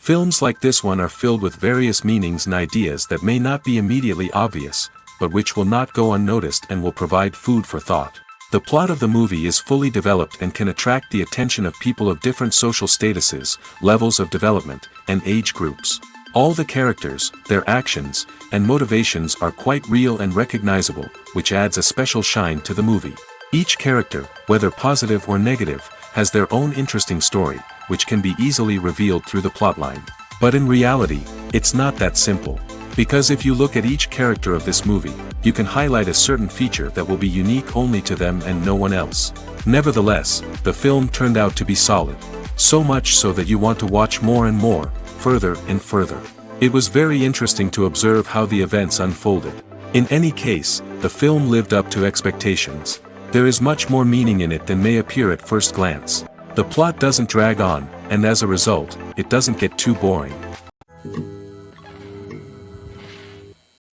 Films like this one are filled with various meanings and ideas that may not be immediately obvious, but which will not go unnoticed and will provide food for thought. The plot of the movie is fully developed and can attract the attention of people of different social statuses, levels of development, and age groups. All the characters, their actions, and motivations are quite real and recognizable, which adds a special shine to the movie. Each character, whether positive or negative, has their own interesting story, which can be easily revealed through the plotline. But in reality, it's not that simple. Because if you look at each character of this movie, you can highlight a certain feature that will be unique only to them and no one else. Nevertheless, the film turned out to be solid. So much so that you want to watch more and more, further and further. It was very interesting to observe how the events unfolded. In any case, the film lived up to expectations. There is much more meaning in it than may appear at first glance. The plot doesn't drag on, and as a result, it doesn't get too boring.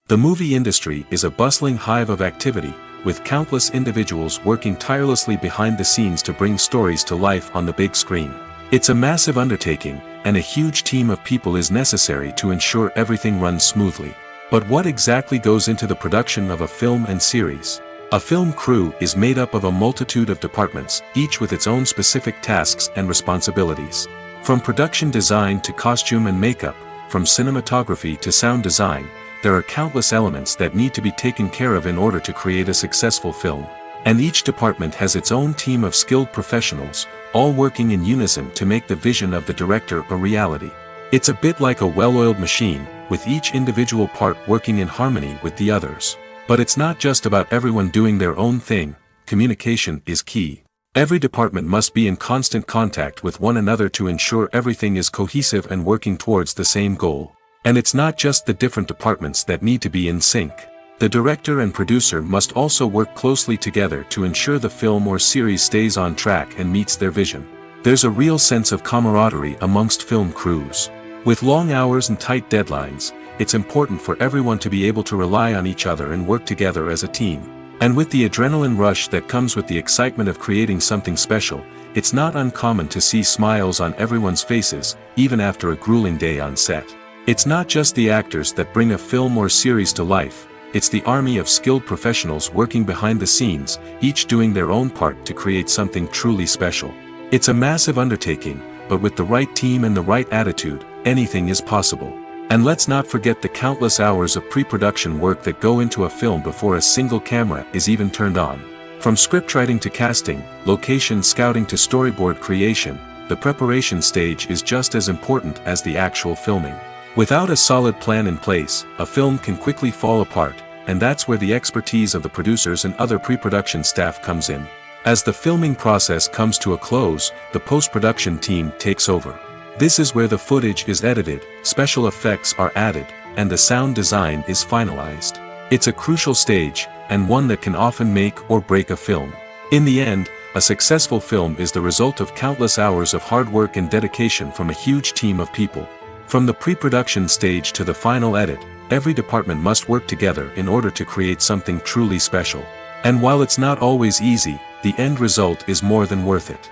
The movie industry is a bustling hive of activity, with countless individuals working tirelessly behind the scenes to bring stories to life on the big screen. It's a massive undertaking, and a huge team of people is necessary to ensure everything runs smoothly. But what exactly goes into the production of a film and series? A film crew is made up of a multitude of departments, each with its own specific tasks and responsibilities. From production design to costume and makeup, from cinematography to sound design, there are countless elements that need to be taken care of in order to create a successful film. And each department has its own team of skilled professionals, all working in unison to make the vision of the director a reality. It's a bit like a well-oiled machine, with each individual part working in harmony with the others. But it's not just about everyone doing their own thing. Communication is key. Every department must be in constant contact with one another to ensure everything is cohesive and working towards the same goal. And it's not just the different departments that need to be in sync. The director and producer must also work closely together to ensure the film or series stays on track and meets their vision. There's a real sense of camaraderie amongst film crews. With long hours and tight deadlines, it's important for everyone to be able to rely on each other and work together as a team. And with the adrenaline rush that comes with the excitement of creating something special, it's not uncommon to see smiles on everyone's faces, even after a grueling day on set. It's not just the actors that bring a film or series to life, it's the army of skilled professionals working behind the scenes, each doing their own part to create something truly special. It's a massive undertaking, but with the right team and the right attitude, anything is possible. And let's not forget the countless hours of pre-production work that go into a film before a single camera is even turned on. From scriptwriting to casting, location scouting to storyboard creation, the preparation stage is just as important as the actual filming. Without a solid plan in place, a film can quickly fall apart, and that's where the expertise of the producers and other pre-production staff comes in. As the filming process comes to a close, the post-production team takes over. This is where the footage is edited, special effects are added, and the sound design is finalized. It's a crucial stage, and one that can often make or break a film. In the end, a successful film is the result of countless hours of hard work and dedication from a huge team of people. From the pre-production stage to the final edit, every department must work together in order to create something truly special. And while it's not always easy, the end result is more than worth it.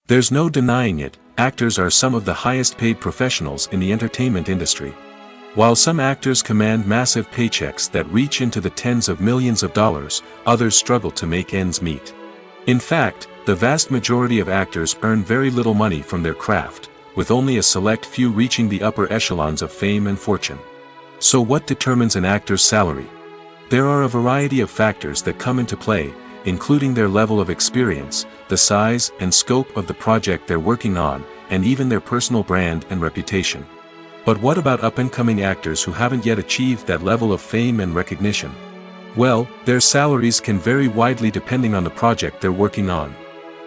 There's no denying it, actors are some of the highest paid professionals in the entertainment industry. While some actors command massive paychecks that reach into the tens of millions of dollars, others struggle to make ends meet. In fact, the vast majority of actors earn very little money from their craft, with only a select few reaching the upper echelons of fame and fortune. So what determines an actor's salary? There are a variety of factors that come into play, including their level of experience, the size and scope of the project they're working on, and even their personal brand and reputation. But what about up-and-coming actors who haven't yet achieved that level of fame and recognition? Well, their salaries can vary widely depending on the project they're working on.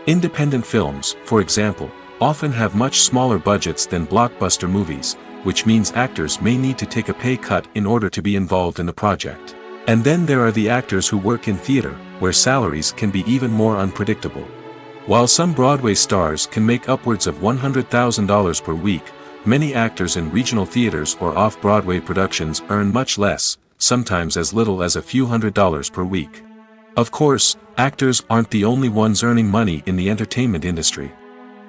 Independent films, for example, often have much smaller budgets than blockbuster movies, which means actors may need to take a pay cut in order to be involved in the project. And then there are the actors who work in theater, where salaries can be even more unpredictable. While some Broadway stars can make upwards of $100,000 per week, many actors in regional theaters or off-Broadway productions earn much less, sometimes as little as a few $100s per week. Of course, actors aren't the only ones earning money in the entertainment industry.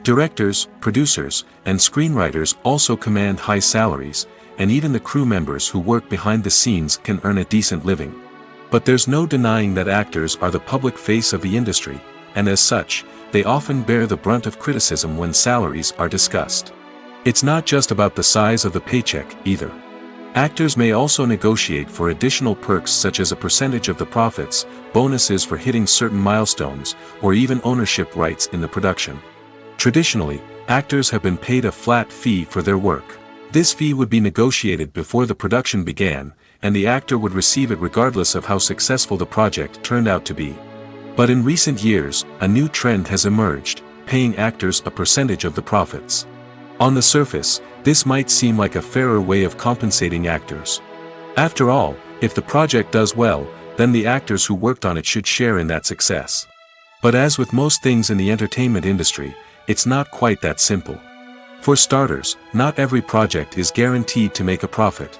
Directors, producers, and screenwriters also command high salaries, and even the crew members who work behind the scenes can earn a decent living. But there's no denying that actors are the public face of the industry, and as such, they often bear the brunt of criticism when salaries are discussed. It's not just about the size of the paycheck, either. Actors may also negotiate for additional perks such as a percentage of the profits, bonuses for hitting certain milestones, or even ownership rights in the production. Traditionally, actors have been paid a flat fee for their work. This fee would be negotiated before the production began, and the actor would receive it regardless of how successful the project turned out to be. But in recent years, a new trend has emerged, paying actors a percentage of the profits. On the surface, this might seem like a fairer way of compensating actors. After all, if the project does well, then the actors who worked on it should share in that success. But as with most things in the entertainment industry, it's not quite that simple. For starters, not every project is guaranteed to make a profit.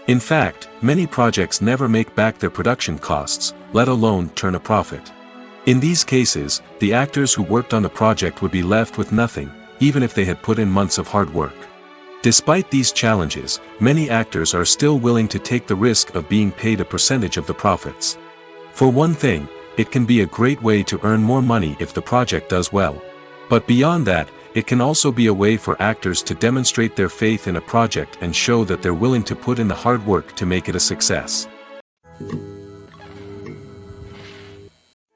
In fact, many projects never make back their production costs, let alone turn a profit. In these cases, the actors who worked on the project would be left with nothing, even if they had put in months of hard work. Despite these challenges, many actors are still willing to take the risk of being paid a percentage of the profits. For one thing, it can be a great way to earn more money if the project does well. But beyond that, it can also be a way for actors to demonstrate their faith in a project and show that they're willing to put in the hard work to make it a success.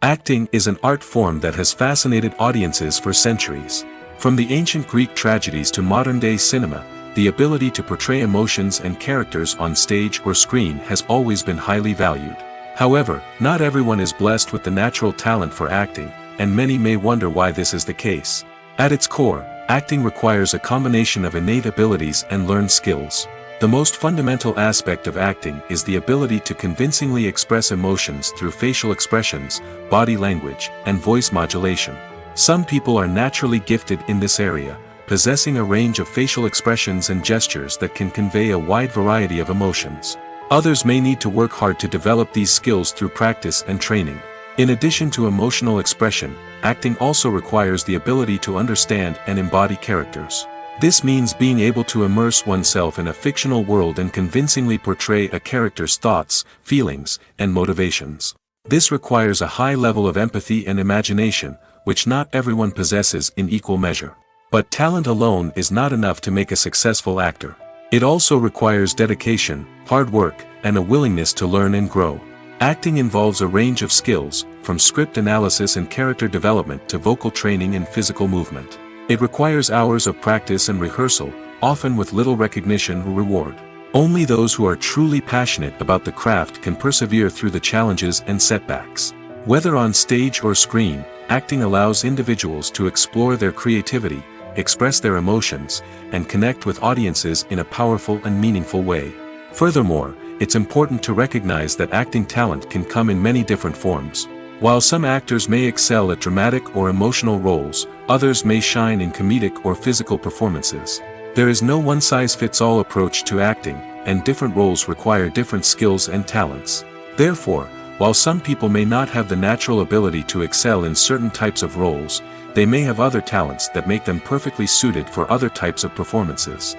Acting is an art form that has fascinated audiences for centuries. From the ancient Greek tragedies to modern-day cinema, the ability to portray emotions and characters on stage or screen has always been highly valued. However, not everyone is blessed with the natural talent for acting, and many may wonder why this is the case. At its core, acting requires a combination of innate abilities and learned skills. The most fundamental aspect of acting is the ability to convincingly express emotions through facial expressions, body language, and voice modulation. Some people are naturally gifted in this area, possessing a range of facial expressions and gestures that can convey a wide variety of emotions. Others may need to work hard to develop these skills through practice and training. In addition to emotional expression, acting also requires the ability to understand and embody characters. This means being able to immerse oneself in a fictional world and convincingly portray a character's thoughts, feelings, and motivations. This requires a high level of empathy and imagination, which not everyone possesses in equal measure. But talent alone is not enough to make a successful actor. It also requires dedication, hard work, and a willingness to learn and grow. Acting involves a range of skills, from script analysis and character development to vocal training and physical movement. It requires hours of practice and rehearsal, often with little recognition or reward. Only those who are truly passionate about the craft can persevere through the challenges and setbacks. Whether on stage or screen, acting allows individuals to explore their creativity, express their emotions, and connect with audiences in a powerful and meaningful way. Furthermore, it's important to recognize that acting talent can come in many different forms. While some actors may excel at dramatic or emotional roles, others may shine in comedic or physical performances. There is no one-size-fits-all approach to acting, and different roles require different skills and talents. Therefore, while some people may not have the natural ability to excel in certain types of roles, they may have other talents that make them perfectly suited for other types of performances.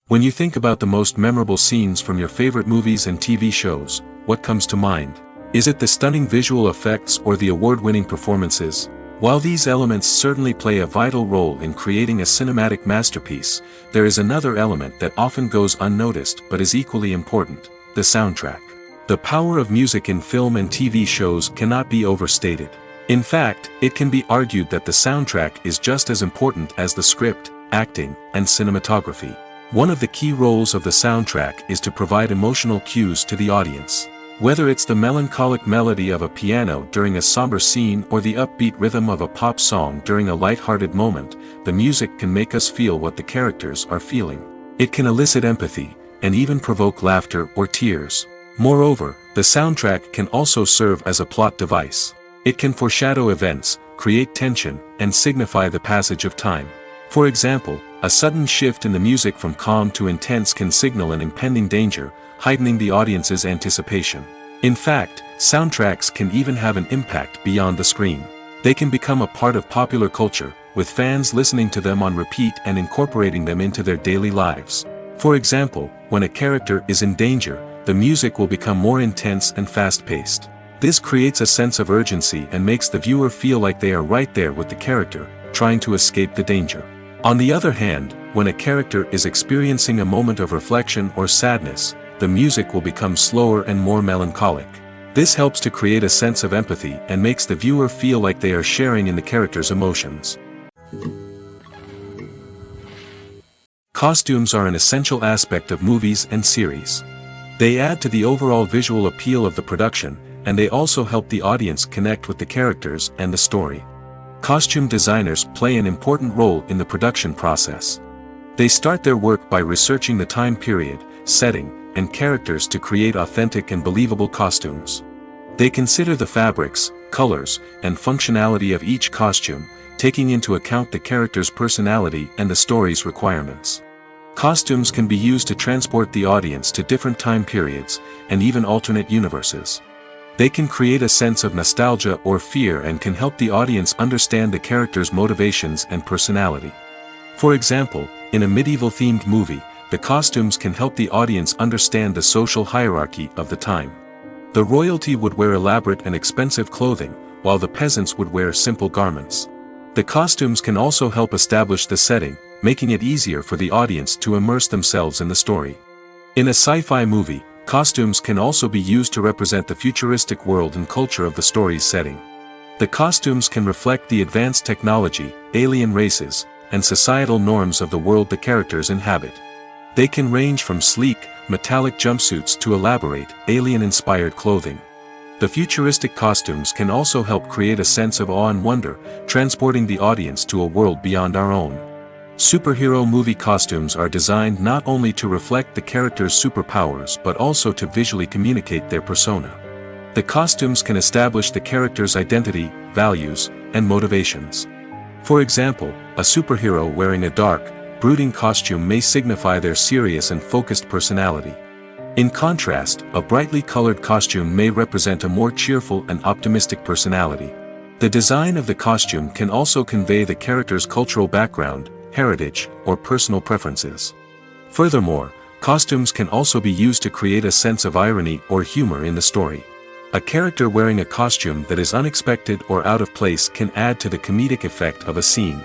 When you think about the most memorable scenes from your favorite movies and TV shows, what comes to mind? Is it the stunning visual effects or the award-winning performances? While these elements certainly play a vital role in creating a cinematic masterpiece, there is another element that often goes unnoticed but is equally important: the soundtrack. The power of music in film and TV shows cannot be overstated. In fact, it can be argued that the soundtrack is just as important as the script, acting, and cinematography. One of the key roles of the soundtrack is to provide emotional cues to the audience. Whether it's the melancholic melody of a piano during a somber scene or the upbeat rhythm of a pop song during a light-hearted moment, the music can make us feel what the characters are feeling. It can elicit empathy, and even provoke laughter or tears. Moreover, the soundtrack can also serve as a plot device. It can foreshadow events, create tension, and signify the passage of time. For example, a sudden shift in the music from calm to intense can signal an impending danger, heightening the audience's anticipation. In fact, soundtracks can even have an impact beyond the screen. They can become a part of popular culture, with fans listening to them on repeat and incorporating them into their daily lives. For example, when a character is in danger, the music will become more intense and fast-paced. This creates a sense of urgency and makes the viewer feel like they are right there with the character, trying to escape the danger. On the other hand, when a character is experiencing a moment of reflection or sadness, the music will become slower and more melancholic. This helps to create a sense of empathy and makes the viewer feel like they are sharing in the character's emotions. Costumes are an essential aspect of movies and series. They add to the overall visual appeal of the production, and they also help the audience connect with the characters and the story. Costume designers play an important role in the production process. They start their work by researching the time period, setting, and characters to create authentic and believable costumes. They consider the fabrics, colors, and functionality of each costume, taking into account the character's personality and the story's requirements. Costumes can be used to transport the audience to different time periods, and even alternate universes. They can create a sense of nostalgia or fear and can help the audience understand the character's motivations and personality. For example, in a medieval-themed movie, the costumes can help the audience understand the social hierarchy of the time. The royalty would wear elaborate and expensive clothing, while the peasants would wear simple garments. The costumes can also help establish the setting, making it easier for the audience to immerse themselves in the story. In a sci-fi movie, costumes can also be used to represent the futuristic world and culture of the story's setting. The costumes can reflect the advanced technology, alien races, and societal norms of the world the characters inhabit. They can range from sleek, metallic jumpsuits to elaborate, alien-inspired clothing. The futuristic costumes can also help create a sense of awe and wonder, transporting the audience to a world beyond our own. Superhero movie costumes are designed not only to reflect the character's superpowers but also to visually communicate their persona. The costumes can establish the character's identity, values, and motivations. For example, a superhero wearing a dark, brooding costume may signify their serious and focused personality. In contrast, a brightly colored costume may represent a more cheerful and optimistic personality. The design of the costume can also convey the character's cultural background, heritage, or personal preferences. Furthermore, costumes can also be used to create a sense of irony or humor in the story. A character wearing a costume that is unexpected or out of place can add to the comedic effect of a scene.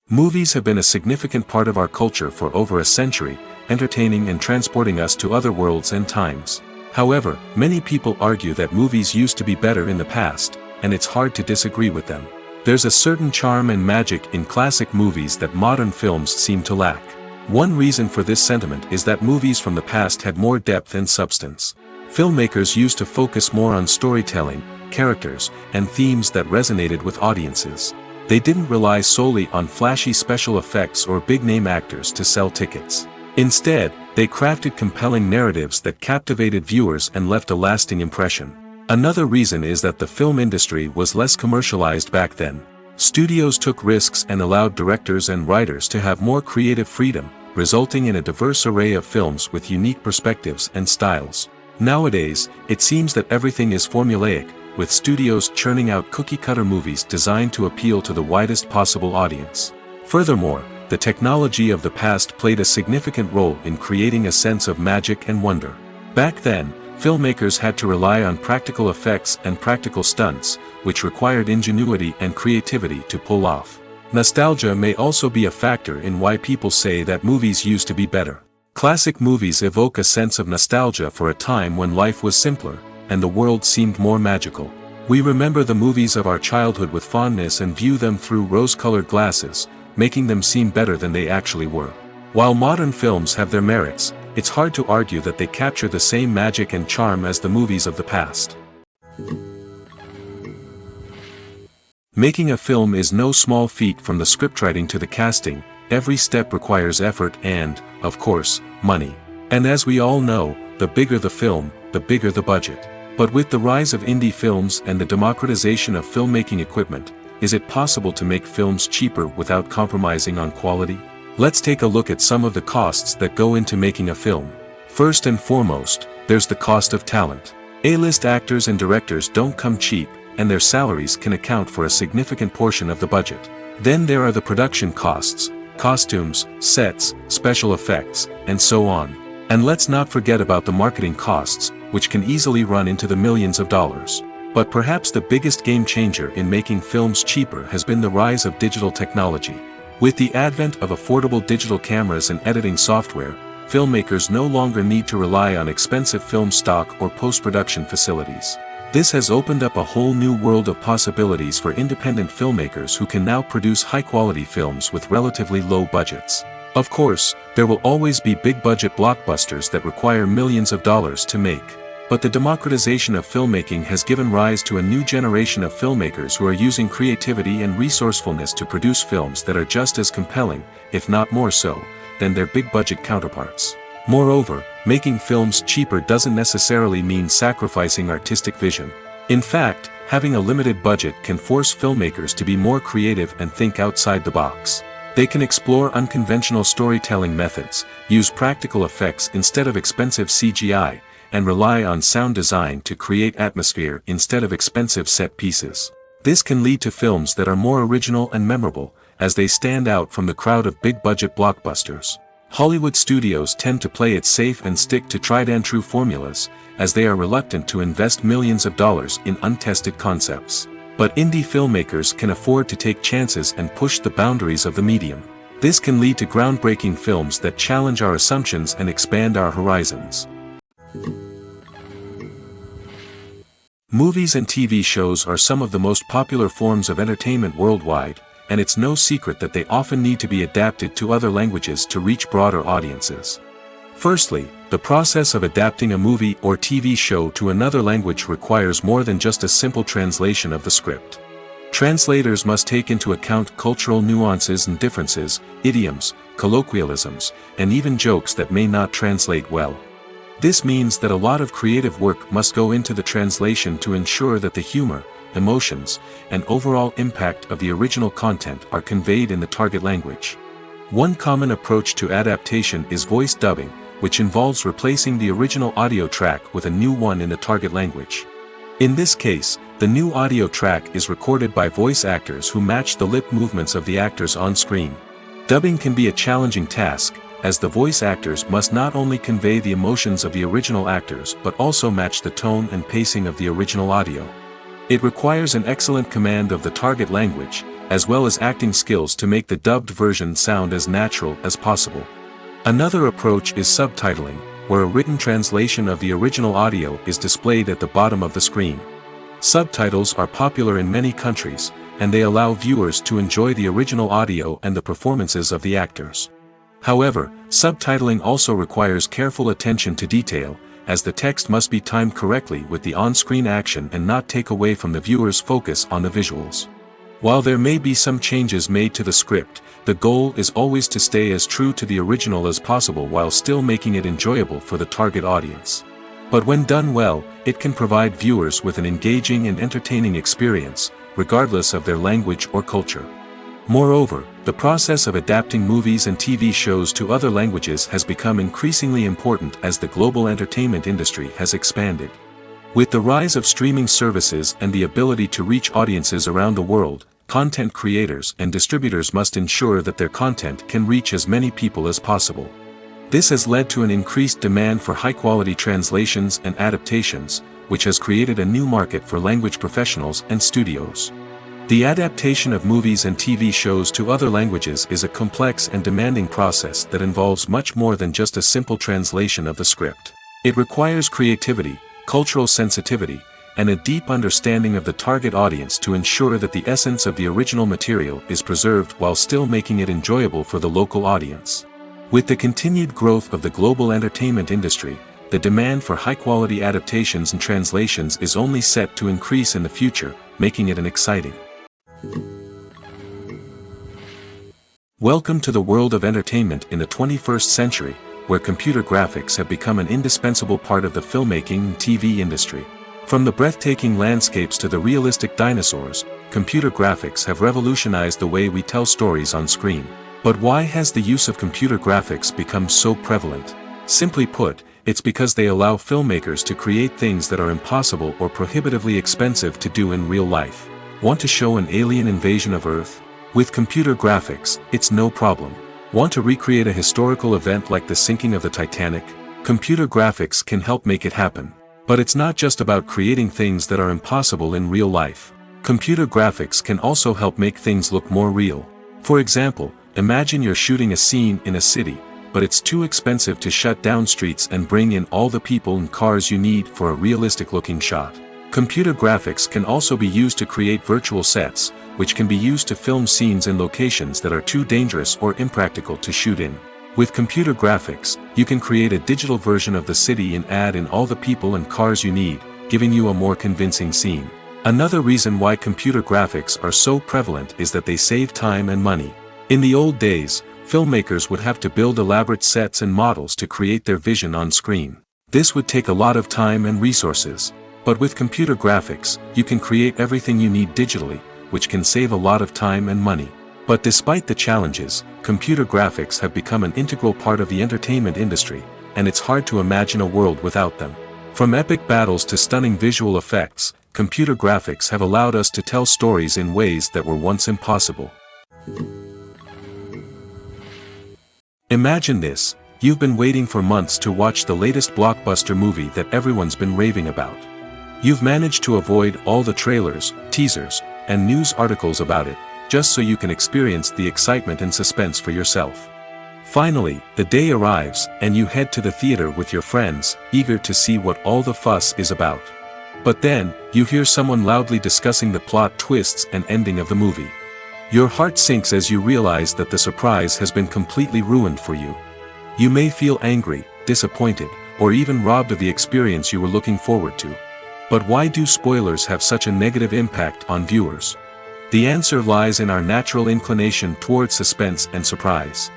Movies have been a significant part of our culture for over a century, entertaining and transporting us to other worlds and times. However, many people argue that movies used to be better in the past, and it's hard to disagree with them. There's a certain charm and magic in classic movies that modern films seem to lack. One reason for this sentiment is that movies from the past had more depth and substance. Filmmakers used to focus more on storytelling, characters, and themes that resonated with audiences. They didn't rely solely on flashy special effects or big-name actors to sell tickets. Instead, they crafted compelling narratives that captivated viewers and left a lasting impression. Another reason is that the film industry was less commercialized back then. Studios took risks and allowed directors and writers to have more creative freedom, resulting in a diverse array of films with unique perspectives and styles. Nowadays, it seems that everything is formulaic, with studios churning out cookie-cutter movies designed to appeal to the widest possible audience. Furthermore, the technology of the past played a significant role in creating a sense of magic and wonder. Back then, filmmakers had to rely on practical effects and practical stunts, which required ingenuity and creativity to pull off. Nostalgia may also be a factor in why people say that movies used to be better. Classic movies evoke a sense of nostalgia for a time when life was simpler, and the world seemed more magical. We remember the movies of our childhood with fondness and view them through rose-colored glasses, making them seem better than they actually were. While modern films have their merits, it's hard to argue that they capture the same magic and charm as the movies of the past. Making a film is no small feat. From the scriptwriting to the casting, every step requires effort and, of course, money. And as we all know, the bigger the film, the bigger the budget. But with the rise of indie films and the democratization of filmmaking equipment, is it possible to make films cheaper without compromising on quality? Let's take a look at some of the costs that go into making a film. First and foremost, there's the cost of talent. A-list actors and directors don't come cheap, and their salaries can account for a significant portion of the budget. Then there are the production costs, costumes, sets, special effects, and so on. And let's not forget about the marketing costs, which can easily run into the millions of dollars. But perhaps the biggest game changer in making films cheaper has been the rise of digital technology. With the advent of affordable digital cameras and editing software, filmmakers no longer need to rely on expensive film stock or post-production facilities. This has opened up a whole new world of possibilities for independent filmmakers who can now produce high-quality films with relatively low budgets. Of course, there will always be big-budget blockbusters that require millions of dollars to make. But the democratization of filmmaking has given rise to a new generation of filmmakers who are using creativity and resourcefulness to produce films that are just as compelling, if not more so, than their big-budget counterparts. Moreover, making films cheaper doesn't necessarily mean sacrificing artistic vision. In fact, having a limited budget can force filmmakers to be more creative and think outside the box. They can explore unconventional storytelling methods, use practical effects instead of expensive CGI, and rely on sound design to create atmosphere instead of expensive set pieces. This can lead to films that are more original and memorable, as they stand out from the crowd of big-budget blockbusters. Hollywood studios tend to play it safe and stick to tried-and-true formulas, as they are reluctant to invest millions of dollars in untested concepts. But indie filmmakers can afford to take chances and push the boundaries of the medium. This can lead to groundbreaking films that challenge our assumptions and expand our horizons. Movies and TV shows are some of the most popular forms of entertainment worldwide, and it's no secret that they often need to be adapted to other languages to reach broader audiences. Firstly, the process of adapting a movie or TV show to another language requires more than just a simple translation of the script. Translators must take into account cultural nuances and differences, idioms, colloquialisms, and even jokes that may not translate well. This means that a lot of creative work must go into the translation to ensure that the humor, emotions, and overall impact of the original content are conveyed in the target language. One common approach to adaptation is voice dubbing, which involves replacing the original audio track with a new one in the target language. In this case, the new audio track is recorded by voice actors who match the lip movements of the actors on screen. Dubbing can be a challenging task, as the voice actors must not only convey the emotions of the original actors but also match the tone and pacing of the original audio. It requires an excellent command of the target language, as well as acting skills to make the dubbed version sound as natural as possible. Another approach is subtitling, where a written translation of the original audio is displayed at the bottom of the screen. Subtitles are popular in many countries, and they allow viewers to enjoy the original audio and the performances of the actors. However, subtitling also requires careful attention to detail, as the text must be timed correctly with the on-screen action and not take away from the viewer's focus on the visuals. While there may be some changes made to the script, the goal is always to stay as true to the original as possible while still making it enjoyable for the target audience. But when done well, it can provide viewers with an engaging and entertaining experience, regardless of their language or culture. Moreover, the process of adapting movies and TV shows to other languages has become increasingly important as the global entertainment industry has expanded. With the rise of streaming services and the ability to reach audiences around the world, content creators and distributors must ensure that their content can reach as many people as possible. This has led to an increased demand for high-quality translations and adaptations, which has created a new market for language professionals and studios. The adaptation of movies and TV shows to other languages is a complex and demanding process that involves much more than just a simple translation of the script. It requires creativity, cultural sensitivity, and a deep understanding of the target audience to ensure that the essence of the original material is preserved while still making it enjoyable for the local audience. With the continued growth of the global entertainment industry, the demand for high-quality adaptations and translations is only set to increase in the future, making it an exciting. Welcome to the world of entertainment in the 21st century, where computer graphics have become an indispensable part of the filmmaking and TV industry. From the breathtaking landscapes to the realistic dinosaurs, computer graphics have revolutionized the way we tell stories on screen. But why has the use of computer graphics become so prevalent? Simply put, it's because they allow filmmakers to create things that are impossible or prohibitively expensive to do in real life. Want to show an alien invasion of Earth? With computer graphics, it's no problem. Want to recreate a historical event like the sinking of the Titanic? Computer graphics can help make it happen. But it's not just about creating things that are impossible in real life. Computer graphics can also help make things look more real. For example, imagine you're shooting a scene in a city, but it's too expensive to shut down streets and bring in all the people and cars you need for a realistic-looking shot. Computer graphics can also be used to create virtual sets, which can be used to film scenes in locations that are too dangerous or impractical to shoot in. With computer graphics, you can create a digital version of the city and add in all the people and cars you need, giving you a more convincing scene. Another reason why computer graphics are so prevalent is that they save time and money. In the old days, filmmakers would have to build elaborate sets and models to create their vision on screen. This would take a lot of time and resources. But with computer graphics, you can create everything you need digitally, which can save a lot of time and money. But despite the challenges, computer graphics have become an integral part of the entertainment industry, and it's hard to imagine a world without them. From epic battles to stunning visual effects, computer graphics have allowed us to tell stories in ways that were once impossible. Imagine this: you've been waiting for months to watch the latest blockbuster movie that everyone's been raving about. You've managed to avoid all the trailers, teasers, and news articles about it, just so you can experience the excitement and suspense for yourself. Finally, the day arrives, and you head to the theater with your friends, eager to see what all the fuss is about. But then, you hear someone loudly discussing the plot twists and ending of the movie. Your heart sinks as you realize that the surprise has been completely ruined for you. You may feel angry, disappointed, or even robbed of the experience you were looking forward to. But why do spoilers have such a negative impact on viewers? The answer lies in our natural inclination toward suspense and surprise.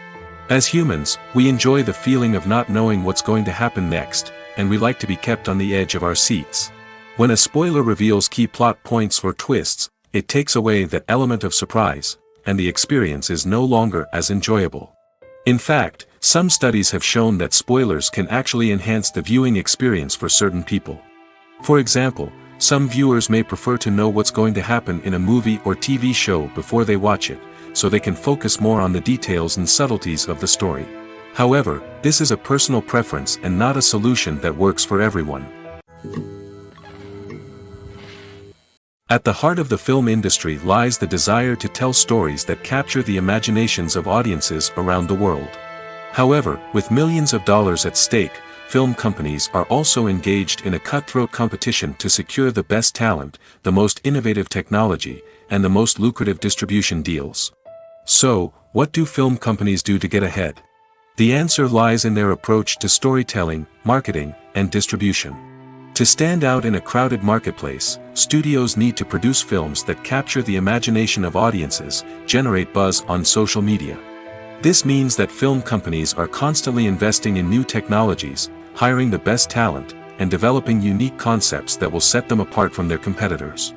As humans, we enjoy the feeling of not knowing what's going to happen next, and we like to be kept on the edge of our seats. When a spoiler reveals key plot points or twists, it takes away that element of surprise, and the experience is no longer as enjoyable. In fact, some studies have shown that spoilers can actually enhance the viewing experience for certain people. For example, some viewers may prefer to know what's going to happen in a movie or TV show before they watch it, so they can focus more on the details and subtleties of the story. However, this is a personal preference and not a solution that works for everyone. At the heart of the film industry lies the desire to tell stories that capture the imaginations of audiences around the world. However, with millions of dollars at stake, film companies are also engaged in a cutthroat competition to secure the best talent, the most innovative technology, and the most lucrative distribution deals. So, what do film companies do to get ahead? The answer lies in their approach to storytelling, marketing, and distribution. To stand out in a crowded marketplace, studios need to produce films that capture the imagination of audiences, generate buzz on social media. This means that film companies are constantly investing in new technologies, hiring the best talent, and developing unique concepts that will set them apart from their competitors.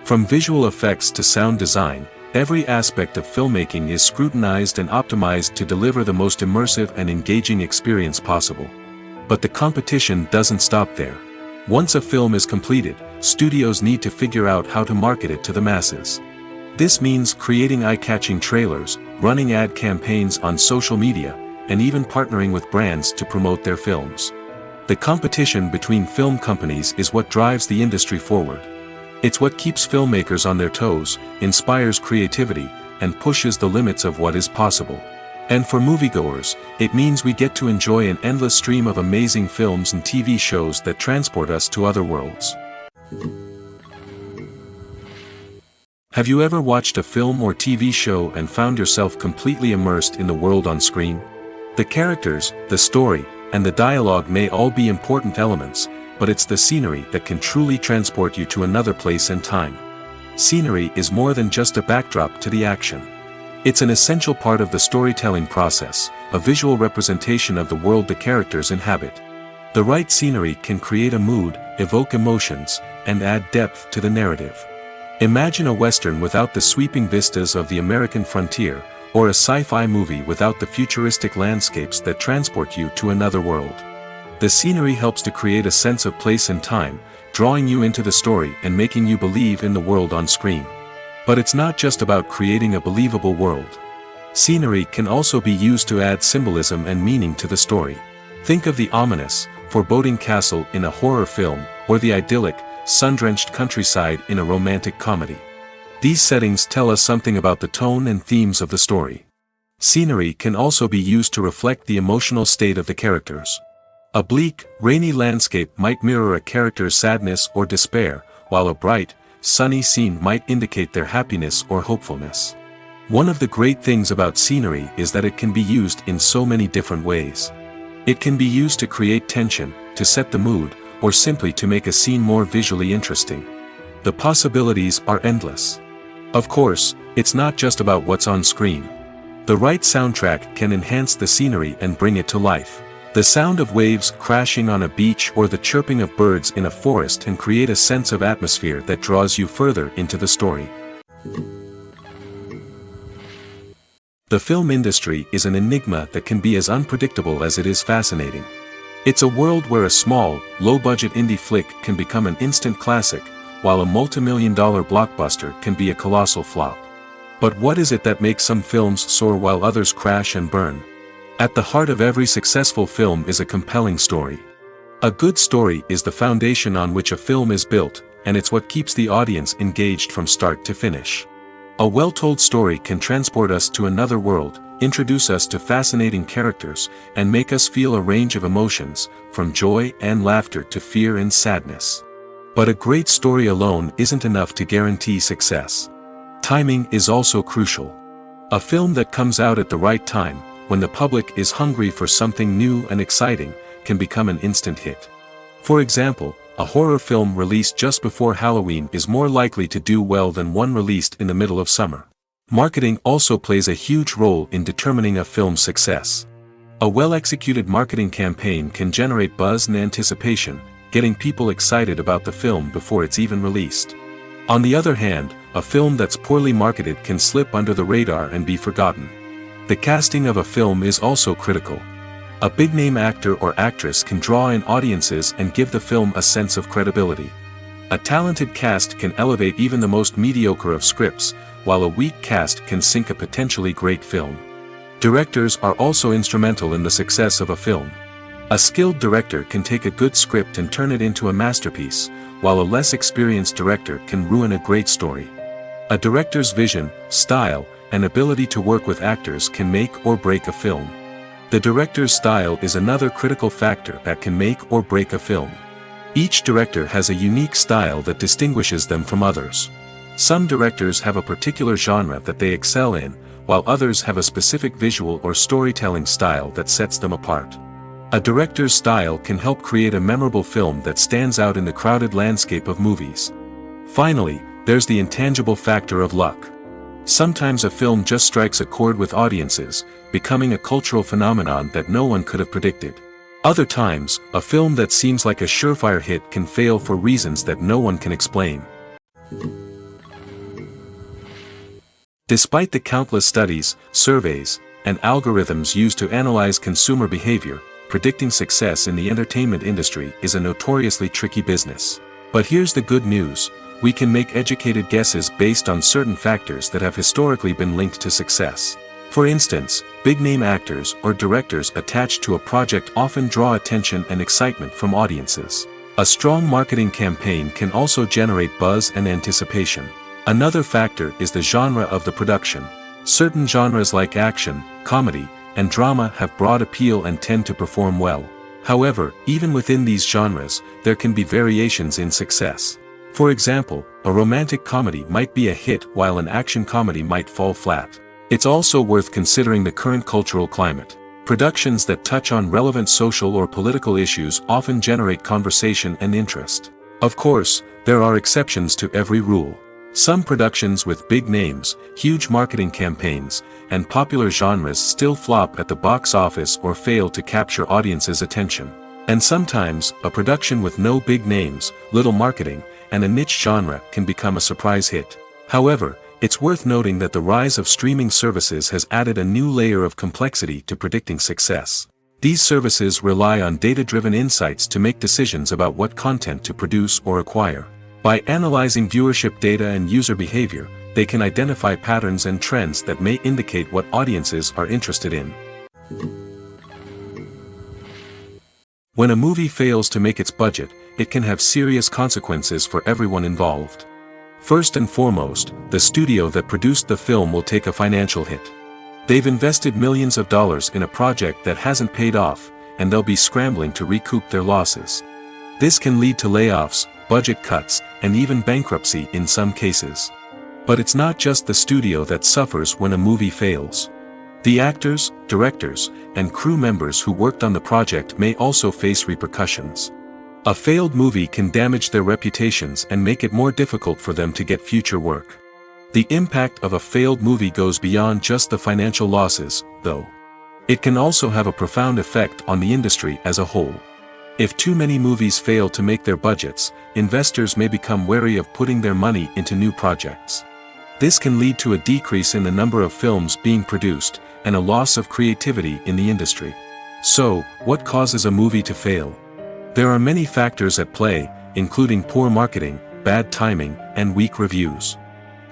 From visual effects to sound design, every aspect of filmmaking is scrutinized and optimized to deliver the most immersive and engaging experience possible. But the competition doesn't stop there. Once a film is completed, studios need to figure out how to market it to the masses. This means creating eye-catching trailers, running ad campaigns on social media, and even partnering with brands to promote their films. The competition between film companies is what drives the industry forward. It's what keeps filmmakers on their toes, inspires creativity, and pushes the limits of what is possible. And for moviegoers, it means we get to enjoy an endless stream of amazing films and TV shows that transport us to other worlds. Have you ever watched a film or TV show and found yourself completely immersed in the world on screen? The characters, the story, and the dialogue may all be important elements, but it's the scenery that can truly transport you to another place and time. Scenery is more than just a backdrop to the action. It's an essential part of the storytelling process, a visual representation of the world the characters inhabit. The right scenery can create a mood, evoke emotions, and add depth to the narrative. Imagine a Western without the sweeping vistas of the American frontier, or a sci-fi movie without the futuristic landscapes that transport you to another world. The scenery helps to create a sense of place and time, drawing you into the story and making you believe in the world on screen. But it's not just about creating a believable world. Scenery can also be used to add symbolism and meaning to the story. Think of the ominous, foreboding castle in a horror film, or the idyllic, sun-drenched countryside in a romantic comedy. These settings tell us something about the tone and themes of the story. Scenery can also be used to reflect the emotional state of the characters. A bleak, rainy landscape might mirror a character's sadness or despair, while a bright, sunny scene might indicate their happiness or hopefulness. One of the great things about scenery is that it can be used in so many different ways. It can be used to create tension, to set the mood, or simply to make a scene more visually interesting. The possibilities are endless. Of course, it's not just about what's on screen. The right soundtrack can enhance the scenery and bring it to life. The sound of waves crashing on a beach or the chirping of birds in a forest can create a sense of atmosphere that draws you further into the story. The film industry is an enigma that can be as unpredictable as it is fascinating. It's a world where a small, low-budget indie flick can become an instant classic, while a multi-million-dollar blockbuster can be a colossal flop. But what is it that makes some films soar while others crash and burn? At the heart of every successful film is a compelling story. A good story is the foundation on which a film is built, and it's what keeps the audience engaged from start to finish. A well-told story can transport us to another world, introduce us to fascinating characters, and make us feel a range of emotions, from joy and laughter to fear and sadness. But a great story alone isn't enough to guarantee success. Timing is also crucial. A film that comes out at the right time, when the public is hungry for something new and exciting, can become an instant hit. For example, a horror film released just before Halloween is more likely to do well than one released in the middle of summer. Marketing also plays a huge role in determining a film's success. A well-executed marketing campaign can generate buzz and anticipation, getting people excited about the film before it's even released. On the other hand, a film that's poorly marketed can slip under the radar and be forgotten. The casting of a film is also critical. A big-name actor or actress can draw in audiences and give the film a sense of credibility. A talented cast can elevate even the most mediocre of scripts, while a weak cast can sink a potentially great film. Directors are also instrumental in the success of a film. A skilled director can take a good script and turn it into a masterpiece, while a less experienced director can ruin a great story. A director's vision, style, and ability to work with actors can make or break a film. The director's style is another critical factor that can make or break a film. Each director has a unique style that distinguishes them from others. Some directors have a particular genre that they excel in, while others have a specific visual or storytelling style that sets them apart. A director's style can help create a memorable film that stands out in the crowded landscape of movies. Finally, there's the intangible factor of luck. Sometimes a film just strikes a chord with audiences, becoming a cultural phenomenon that no one could have predicted. Other times, a film that seems like a surefire hit can fail for reasons that no one can explain. Despite the countless studies, surveys, and algorithms used to analyze consumer behavior, predicting success in the entertainment industry is a notoriously tricky business. But here's the good news: we can make educated guesses based on certain factors that have historically been linked to success. For instance, big-name actors or directors attached to a project often draw attention and excitement from audiences. A strong marketing campaign can also generate buzz and anticipation. Another factor is the genre of the production. Certain genres like action, comedy, and drama have broad appeal and tend to perform well. However, even within these genres, there can be variations in success. For example, a romantic comedy might be a hit while an action comedy might fall flat. It's also worth considering the current cultural climate. Productions that touch on relevant social or political issues often generate conversation and interest. Of course, there are exceptions to every rule. Some productions with big names, huge marketing campaigns, and popular genres still flop at the box office or fail to capture audiences' attention. And sometimes, a production with no big names, little marketing, and a niche genre can become a surprise hit. However, it's worth noting that the rise of streaming services has added a new layer of complexity to predicting success. These services rely on data-driven insights to make decisions about what content to produce or acquire. By analyzing viewership data and user behavior, they can identify patterns and trends that may indicate what audiences are interested in. When a movie fails to make its budget, it can have serious consequences for everyone involved. First and foremost, the studio that produced the film will take a financial hit. They've invested millions of dollars in a project that hasn't paid off, and they'll be scrambling to recoup their losses. This can lead to layoffs, budget cuts, and even bankruptcy in some cases. But it's not just the studio that suffers when a movie fails. The actors, directors, and crew members who worked on the project may also face repercussions. A failed movie can damage their reputations and make it more difficult for them to get future work. The impact of a failed movie goes beyond just the financial losses, though. It can also have a profound effect on the industry as a whole. If too many movies fail to make their budgets, investors may become wary of putting their money into new projects. This can lead to a decrease in the number of films being produced, and a loss of creativity in the industry. So, what causes a movie to fail? There are many factors at play, including poor marketing, bad timing, and weak reviews.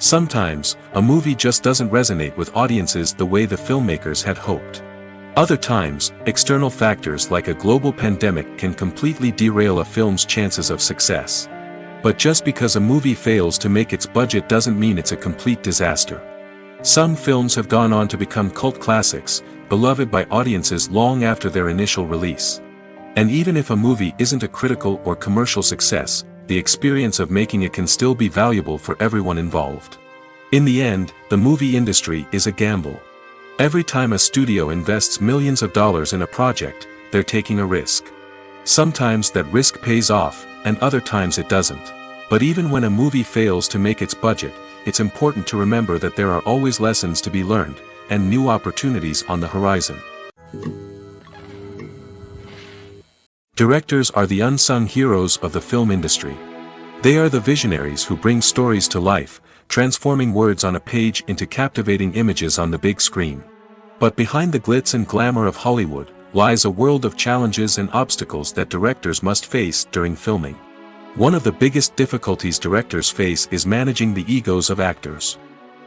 Sometimes, a movie just doesn't resonate with audiences the way the filmmakers had hoped. Other times, external factors like a global pandemic can completely derail a film's chances of success. But just because a movie fails to make its budget doesn't mean it's a complete disaster. Some films have gone on to become cult classics, beloved by audiences long after their initial release. And even if a movie isn't a critical or commercial success, the experience of making it can still be valuable for everyone involved. In the end, the movie industry is a gamble. Every time a studio invests millions of dollars in a project, they're taking a risk. Sometimes that risk pays off, and other times it doesn't. But even when a movie fails to make its budget, it's important to remember that there are always lessons to be learned, and new opportunities on the horizon. Directors are the unsung heroes of the film industry. They are the visionaries who bring stories to life, transforming words on a page into captivating images on the big screen. But behind the glitz and glamour of Hollywood, lies a world of challenges and obstacles that directors must face during filming. One of the biggest difficulties directors face is managing the egos of actors.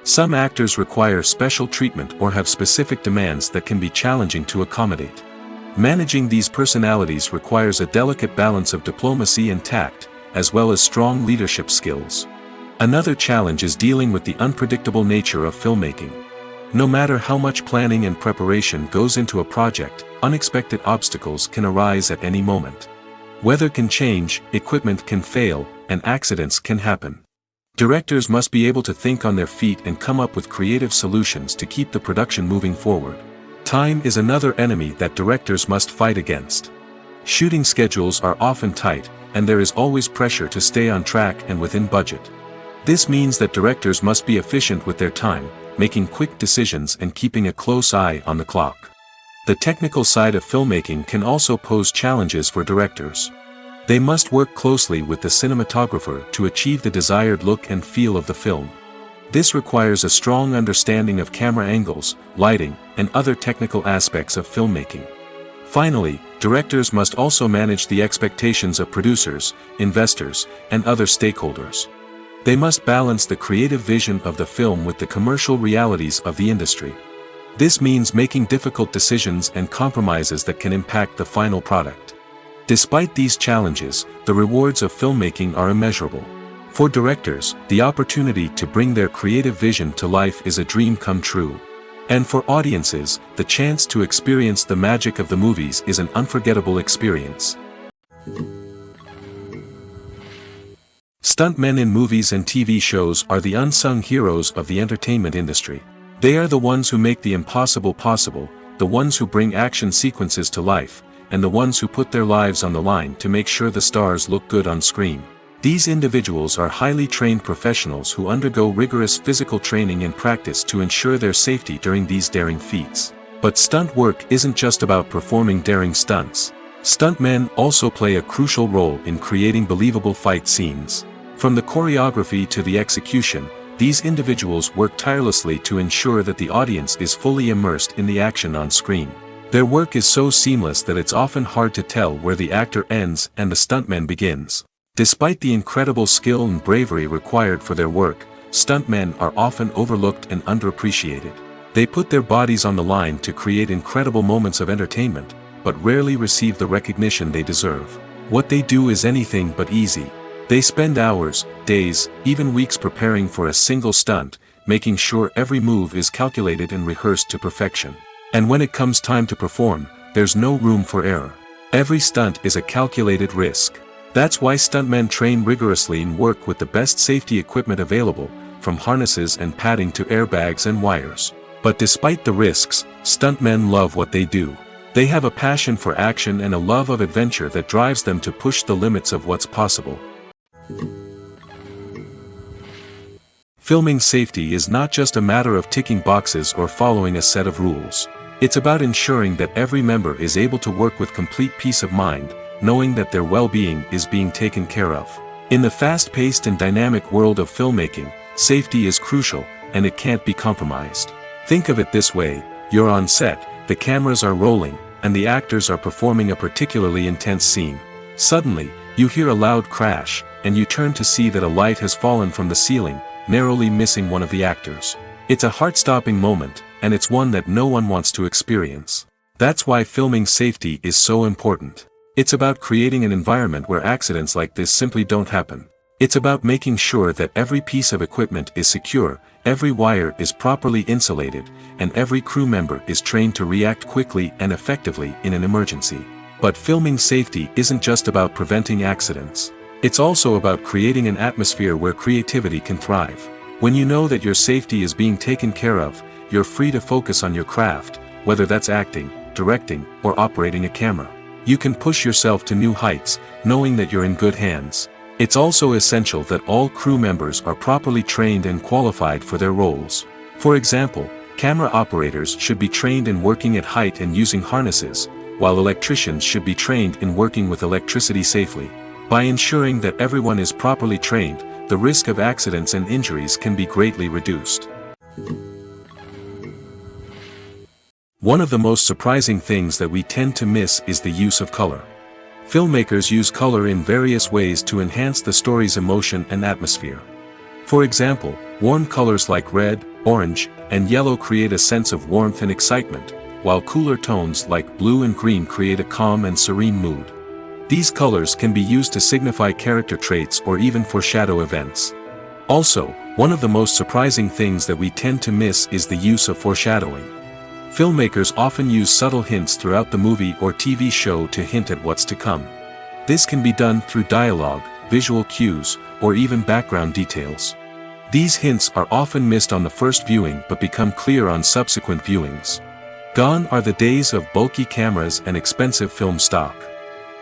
Some actors require special treatment or have specific demands that can be challenging to accommodate. Managing these personalities requires a delicate balance of diplomacy and tact, as well as strong leadership skills. Another challenge is dealing with the unpredictable nature of filmmaking. No matter how much planning and preparation goes into a project, unexpected obstacles can arise at any moment. Weather can change, equipment can fail, and accidents can happen. Directors must be able to think on their feet and come up with creative solutions to keep the production moving forward. Time is another enemy that directors must fight against. Shooting schedules are often tight, and there is always pressure to stay on track and within budget. This means that directors must be efficient with their time, making quick decisions and keeping a close eye on the clock. The technical side of filmmaking can also pose challenges for directors. They must work closely with the cinematographer to achieve the desired look and feel of the film. This requires a strong understanding of camera angles, lighting, and other technical aspects of filmmaking. Finally, directors must also manage the expectations of producers, investors, and other stakeholders. They must balance the creative vision of the film with the commercial realities of the industry. This means making difficult decisions and compromises that can impact the final product. Despite these challenges, the rewards of filmmaking are immeasurable. For directors, the opportunity to bring their creative vision to life is a dream come true. And for audiences, the chance to experience the magic of the movies is an unforgettable experience. Stuntmen in movies and TV shows are the unsung heroes of the entertainment industry. They are the ones who make the impossible possible, the ones who bring action sequences to life, and the ones who put their lives on the line to make sure the stars look good on screen. These individuals are highly trained professionals who undergo rigorous physical training and practice to ensure their safety during these daring feats. But stunt work isn't just about performing daring stunts. Stuntmen also play a crucial role in creating believable fight scenes. From the choreography to the execution, these individuals work tirelessly to ensure that the audience is fully immersed in the action on screen. Their work is so seamless that it's often hard to tell where the actor ends and the stuntman begins. Despite the incredible skill and bravery required for their work, stuntmen are often overlooked and underappreciated. They put their bodies on the line to create incredible moments of entertainment, but rarely receive the recognition they deserve. What they do is anything but easy. They spend hours, days, even weeks preparing for a single stunt, making sure every move is calculated and rehearsed to perfection. And when it comes time to perform, there's no room for error. Every stunt is a calculated risk. That's why stuntmen train rigorously and work with the best safety equipment available, from harnesses and padding to airbags and wires. But despite the risks, stuntmen love what they do. They have a passion for action and a love of adventure that drives them to push the limits of what's possible. Filming safety is not just a matter of ticking boxes or following a set of rules. It's about ensuring that every member is able to work with complete peace of mind, knowing that their well-being is being taken care of. In the fast-paced and dynamic world of filmmaking, safety is crucial, and it can't be compromised. Think of it this way: you're on set, the cameras are rolling, and the actors are performing a particularly intense scene. Suddenly, you hear a loud crash, and you turn to see that a light has fallen from the ceiling, narrowly missing one of the actors. It's a heart-stopping moment, and it's one that no one wants to experience. That's why filming safety is so important. It's about creating an environment where accidents like this simply don't happen. It's about making sure that every piece of equipment is secure, every wire is properly insulated, and every crew member is trained to react quickly and effectively in an emergency. But filming safety isn't just about preventing accidents. It's also about creating an atmosphere where creativity can thrive. When you know that your safety is being taken care of, you're free to focus on your craft, whether that's acting, directing, or operating a camera. You can push yourself to new heights, knowing that you're in good hands. It's also essential that all crew members are properly trained and qualified for their roles. For example, camera operators should be trained in working at height and using harnesses, while electricians should be trained in working with electricity safely. By ensuring that everyone is properly trained, the risk of accidents and injuries can be greatly reduced. One of the most surprising things that we tend to miss is the use of color. Filmmakers use color in various ways to enhance the story's emotion and atmosphere. For example, warm colors like red, orange, and yellow create a sense of warmth and excitement, while cooler tones like blue and green create a calm and serene mood. These colors can be used to signify character traits or even foreshadow events. Also, one of the most surprising things that we tend to miss is the use of foreshadowing. Filmmakers often use subtle hints throughout the movie or TV show to hint at what's to come. This can be done through dialogue, visual cues, or even background details. These hints are often missed on the first viewing but become clear on subsequent viewings. Gone are the days of bulky cameras and expensive film stock.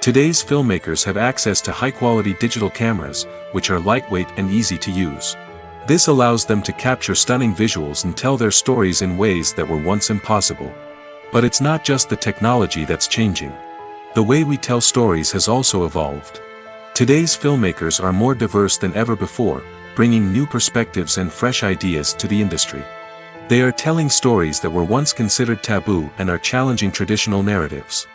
Today's filmmakers have access to high-quality digital cameras, which are lightweight and easy to use. This allows them to capture stunning visuals and tell their stories in ways that were once impossible. But it's not just the technology that's changing. The way we tell stories has also evolved. Today's filmmakers are more diverse than ever before, bringing new perspectives and fresh ideas to the industry. They are telling stories that were once considered taboo and are challenging traditional narratives.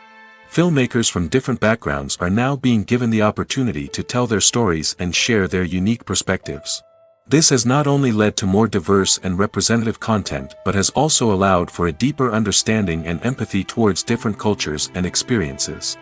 Filmmakers from different backgrounds are now being given the opportunity to tell their stories and share their unique perspectives. This has not only led to more diverse and representative content but has also allowed for a deeper understanding and empathy towards different cultures and experiences.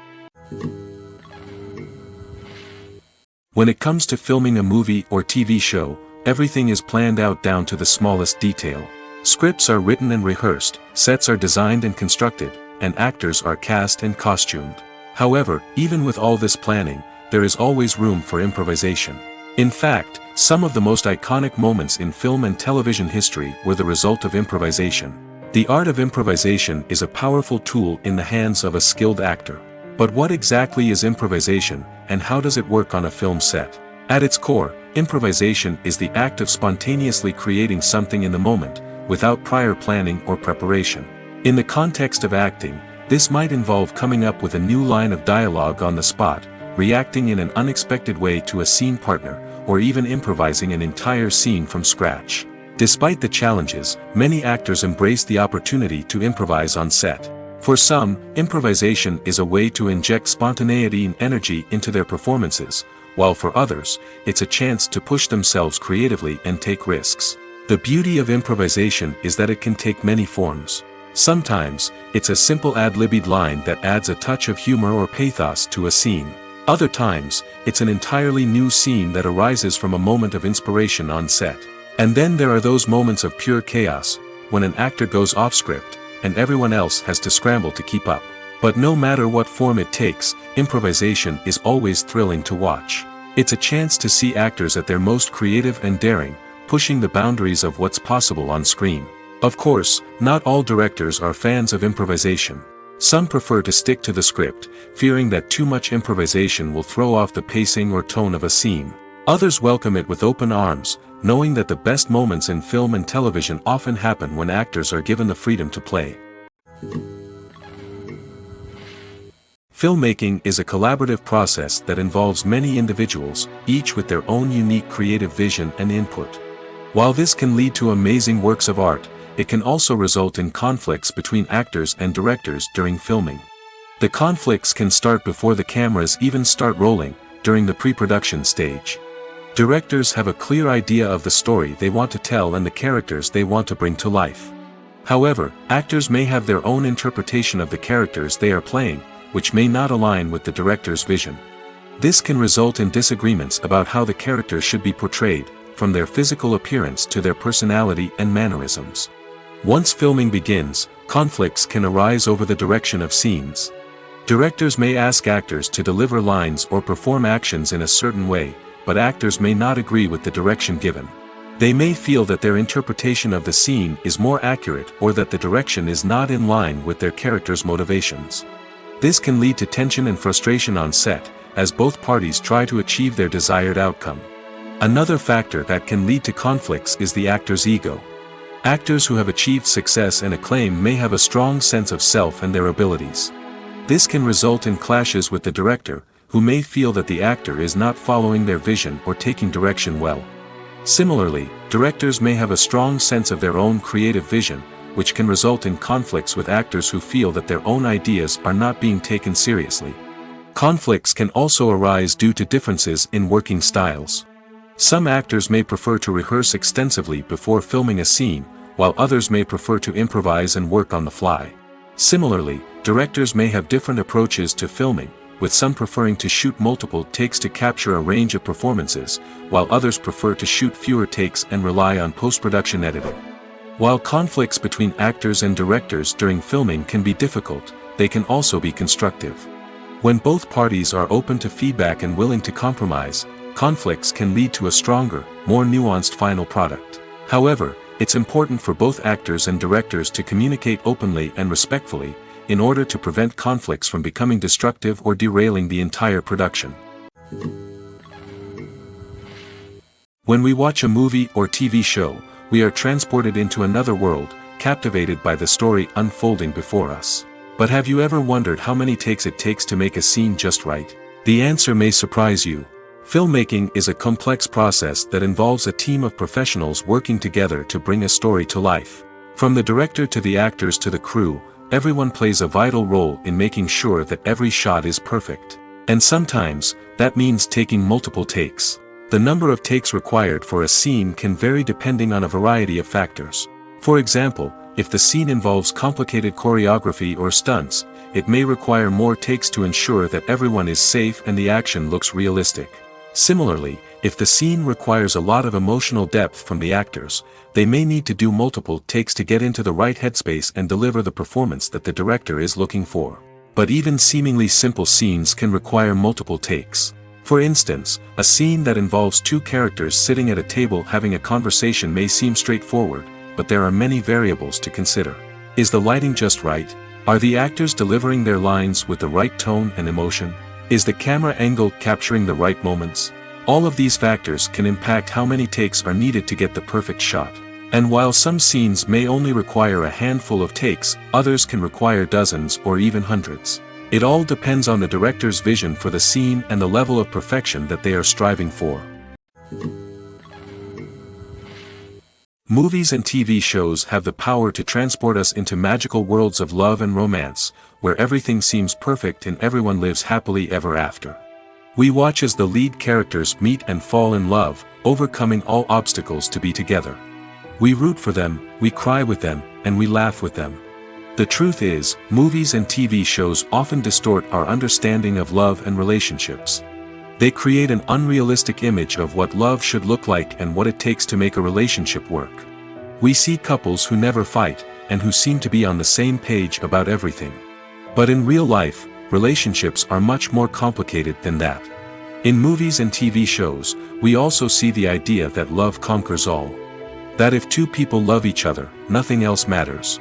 When it comes to filming a movie or TV show, everything is planned out down to the smallest detail. Scripts are written and rehearsed, sets are designed and constructed, and actors are cast and costumed. However, even with all this planning, there is always room for improvisation. In fact, some of the most iconic moments in film and television history were the result of improvisation. The art of improvisation is a powerful tool in the hands of a skilled actor. But what exactly is improvisation, and how does it work on a film set? At its core, improvisation is the act of spontaneously creating something in the moment, without prior planning or preparation. In the context of acting, this might involve coming up with a new line of dialogue on the spot, reacting in an unexpected way to a scene partner, or even improvising an entire scene from scratch. Despite the challenges, many actors embrace the opportunity to improvise on set. For some, improvisation is a way to inject spontaneity and energy into their performances, while for others, it's a chance to push themselves creatively and take risks. The beauty of improvisation is that it can take many forms. Sometimes, it's a simple ad-libbed line that adds a touch of humor or pathos to a scene. Other times, it's an entirely new scene that arises from a moment of inspiration on set. And then there are those moments of pure chaos, when an actor goes off script, and everyone else has to scramble to keep up. But no matter what form it takes, improvisation is always thrilling to watch. It's a chance to see actors at their most creative and daring, pushing the boundaries of what's possible on screen. Of course, not all directors are fans of improvisation. Some prefer to stick to the script, fearing that too much improvisation will throw off the pacing or tone of a scene. Others welcome it with open arms, knowing that the best moments in film and television often happen when actors are given the freedom to play. Filmmaking is a collaborative process that involves many individuals, each with their own unique creative vision and input. While this can lead to amazing works of art, it can also result in conflicts between actors and directors during filming. The conflicts can start before the cameras even start rolling, during the pre-production stage. Directors have a clear idea of the story they want to tell and the characters they want to bring to life. However, actors may have their own interpretation of the characters they are playing, which may not align with the director's vision. This can result in disagreements about how the characters should be portrayed, from their physical appearance to their personality and mannerisms. Once filming begins, conflicts can arise over the direction of scenes. Directors may ask actors to deliver lines or perform actions in a certain way, but actors may not agree with the direction given. They may feel that their interpretation of the scene is more accurate or that the direction is not in line with their character's motivations. This can lead to tension and frustration on set, as both parties try to achieve their desired outcome. Another factor that can lead to conflicts is the actor's ego. Actors who have achieved success and acclaim may have a strong sense of self and their abilities. This can result in clashes with the director, who may feel that the actor is not following their vision or taking direction well. Similarly, directors may have a strong sense of their own creative vision, which can result in conflicts with actors who feel that their own ideas are not being taken seriously. Conflicts can also arise due to differences in working styles. Some actors may prefer to rehearse extensively before filming a scene, while others may prefer to improvise and work on the fly. Similarly, directors may have different approaches to filming, with some preferring to shoot multiple takes to capture a range of performances, while others prefer to shoot fewer takes and rely on post-production editing. While conflicts between actors and directors during filming can be difficult, they can also be constructive. When both parties are open to feedback and willing to compromise, conflicts can lead to a stronger, more nuanced final product. However, it's important for both actors and directors to communicate openly and respectfully, in order to prevent conflicts from becoming destructive or derailing the entire production. When we watch a movie or TV show, we are transported into another world, captivated by the story unfolding before us. But have you ever wondered how many takes it takes to make a scene just right? The answer may surprise you. Filmmaking is a complex process that involves a team of professionals working together to bring a story to life. From the director to the actors to the crew, everyone plays a vital role in making sure that every shot is perfect. And sometimes, that means taking multiple takes. The number of takes required for a scene can vary depending on a variety of factors. For example, if the scene involves complicated choreography or stunts, it may require more takes to ensure that everyone is safe and the action looks realistic. Similarly, if the scene requires a lot of emotional depth from the actors, they may need to do multiple takes to get into the right headspace and deliver the performance that the director is looking for. But even seemingly simple scenes can require multiple takes. For instance, a scene that involves two characters sitting at a table having a conversation may seem straightforward, but there are many variables to consider. Is the lighting just right? Are the actors delivering their lines with the right tone and emotion? Is the camera angle capturing the right moments? All of these factors can impact how many takes are needed to get the perfect shot. And while some scenes may only require a handful of takes, others can require dozens or even hundreds. It all depends on the director's vision for the scene and the level of perfection that they are striving for. Movies and TV shows have the power to transport us into magical worlds of love and romance, where everything seems perfect and everyone lives happily ever after. We watch as the lead characters meet and fall in love, overcoming all obstacles to be together. We root for them, we cry with them, and we laugh with them. The truth is, movies and TV shows often distort our understanding of love and relationships. They create an unrealistic image of what love should look like and what it takes to make a relationship work. We see couples who never fight, and who seem to be on the same page about everything. But in real life, relationships are much more complicated than that. In movies and TV shows, we also see the idea that love conquers all. That if two people love each other, nothing else matters.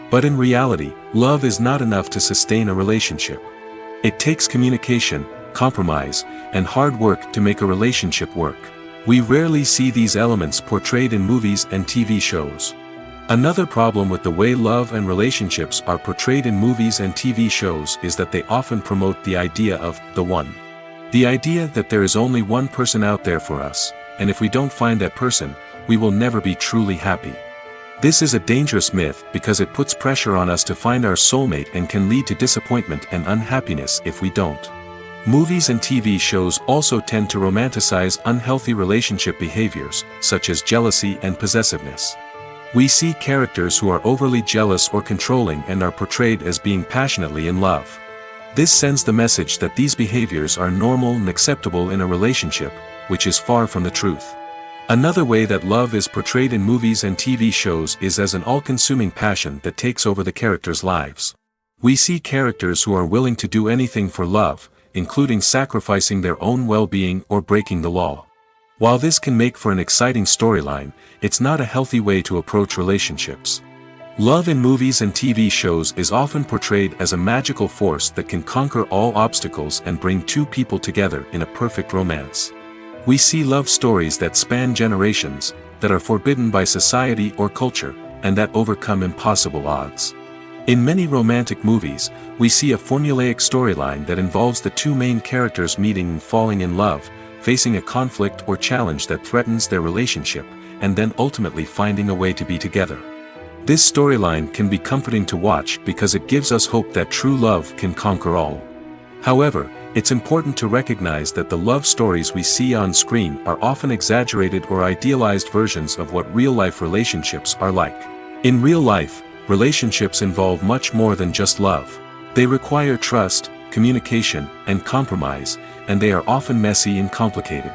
But in reality, love is not enough to sustain a relationship. It takes communication, compromise, and hard work to make a relationship work. We rarely see these elements portrayed in movies and TV shows. Another problem with the way love and relationships are portrayed in movies and TV shows is that they often promote the idea of the one. The idea that there is only one person out there for us, and if we don't find that person, we will never be truly happy. This is a dangerous myth because it puts pressure on us to find our soulmate and can lead to disappointment and unhappiness if we don't. Movies and TV shows also tend to romanticize unhealthy relationship behaviors, such as jealousy and possessiveness. We see characters who are overly jealous or controlling and are portrayed as being passionately in love. This sends the message that these behaviors are normal and acceptable in a relationship, which is far from the truth. Another way that love is portrayed in movies and TV shows is as an all-consuming passion that takes over the characters' lives. We see characters who are willing to do anything for love, including sacrificing their own well-being or breaking the law. While this can make for an exciting storyline, it's not a healthy way to approach relationships. Love in movies and TV shows is often portrayed as a magical force that can conquer all obstacles and bring two people together in a perfect romance. We see love stories that span generations, that are forbidden by society or culture, and that overcome impossible odds. In many romantic movies, we see a formulaic storyline that involves the two main characters meeting and falling in love, facing a conflict or challenge that threatens their relationship, and then ultimately finding a way to be together. This storyline can be comforting to watch because it gives us hope that true love can conquer all. However, it's important to recognize that the love stories we see on screen are often exaggerated or idealized versions of what real-life relationships are like. In real life, relationships involve much more than just love. They require trust, communication, and compromise, and they are often messy and complicated.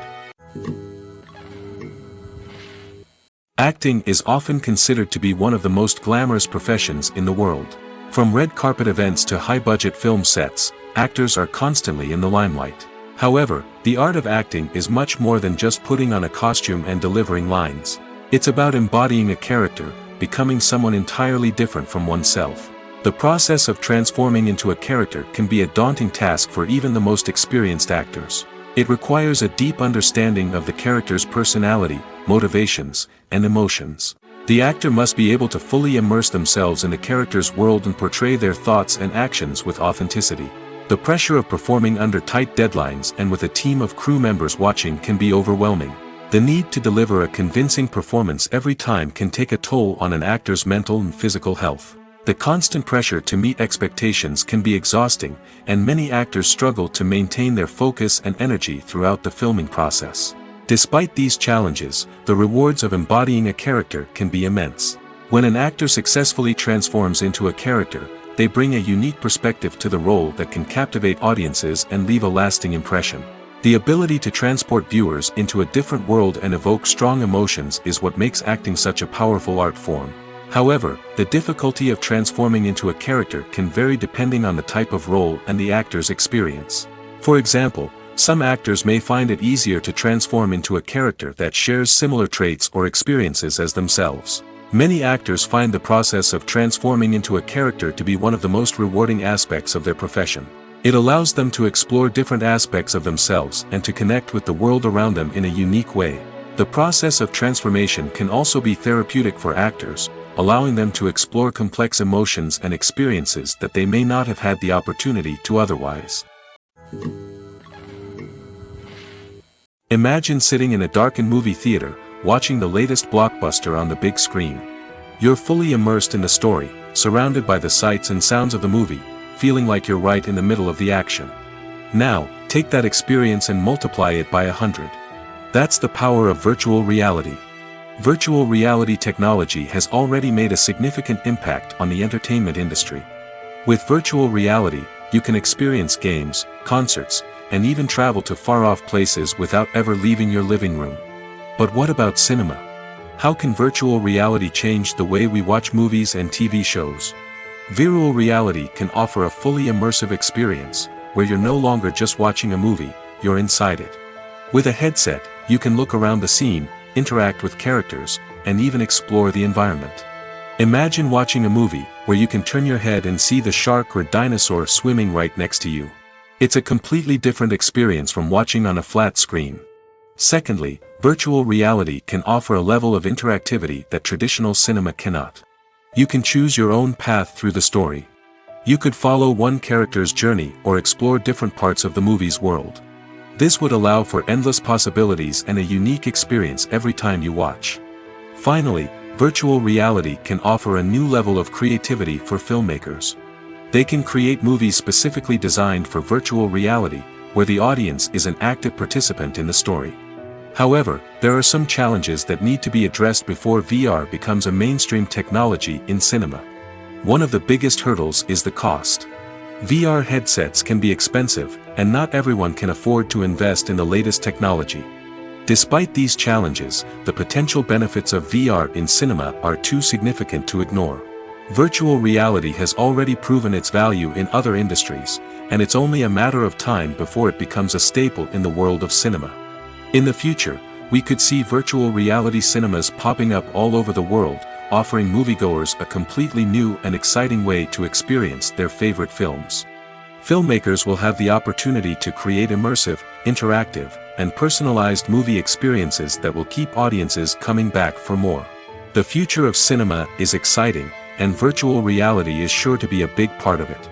Acting is often considered to be one of the most glamorous professions in the world. From red carpet events to high-budget film sets, actors are constantly in the limelight. However, the art of acting is much more than just putting on a costume and delivering lines. It's about embodying a character, becoming someone entirely different from oneself. The process of transforming into a character can be a daunting task for even the most experienced actors. It requires a deep understanding of the character's personality, motivations, and emotions. The actor must be able to fully immerse themselves in the character's world and portray their thoughts and actions with authenticity. The pressure of performing under tight deadlines and with a team of crew members watching can be overwhelming. The need to deliver a convincing performance every time can take a toll on an actor's mental and physical health. The constant pressure to meet expectations can be exhausting, and many actors struggle to maintain their focus and energy throughout the filming process. Despite these challenges, the rewards of embodying a character can be immense. When an actor successfully transforms into a character, they bring a unique perspective to the role that can captivate audiences and leave a lasting impression. The ability to transport viewers into a different world and evoke strong emotions is what makes acting such a powerful art form. However, the difficulty of transforming into a character can vary depending on the type of role and the actor's experience. For example, some actors may find it easier to transform into a character that shares similar traits or experiences as themselves. Many actors find the process of transforming into a character to be one of the most rewarding aspects of their profession. It allows them to explore different aspects of themselves and to connect with the world around them in a unique way. The process of transformation can also be therapeutic for actors, allowing them to explore complex emotions and experiences that they may not have had the opportunity to otherwise. Imagine sitting in a darkened movie theater, watching the latest blockbuster on the big screen. You're fully immersed in the story, surrounded by the sights and sounds of the movie, feeling like you're right in the middle of the action. Now, take that experience and multiply it by 100. That's the power of virtual reality. Virtual reality technology has already made a significant impact on the entertainment industry. With virtual reality, you can experience games, concerts, and even travel to far-off places without ever leaving your living room. But what about cinema? How can virtual reality change the way we watch movies and TV shows? Virtual reality can offer a fully immersive experience, where you're no longer just watching a movie, you're inside it. With a headset, you can look around the scene, interact with characters, and even explore the environment. Imagine watching a movie where you can turn your head and see the shark or dinosaur swimming right next to you. It's a completely different experience from watching on a flat screen. Secondly, virtual reality can offer a level of interactivity that traditional cinema cannot. You can choose your own path through the story. You could follow one character's journey or explore different parts of the movie's world. This would allow for endless possibilities and a unique experience every time you watch. Finally, virtual reality can offer a new level of creativity for filmmakers. They can create movies specifically designed for virtual reality, where the audience is an active participant in the story. However, there are some challenges that need to be addressed before VR becomes a mainstream technology in cinema. One of the biggest hurdles is the cost. VR headsets can be expensive, and not everyone can afford to invest in the latest technology. Despite these challenges, the potential benefits of VR in cinema are too significant to ignore. Virtual reality has already proven its value in other industries, and it's only a matter of time before it becomes a staple in the world of cinema. In the future, we could see virtual reality cinemas popping up all over the world, offering moviegoers a completely new and exciting way to experience their favorite films. Filmmakers will have the opportunity to create immersive, interactive, and personalized movie experiences that will keep audiences coming back for more. The future of cinema is exciting, and virtual reality is sure to be a big part of it.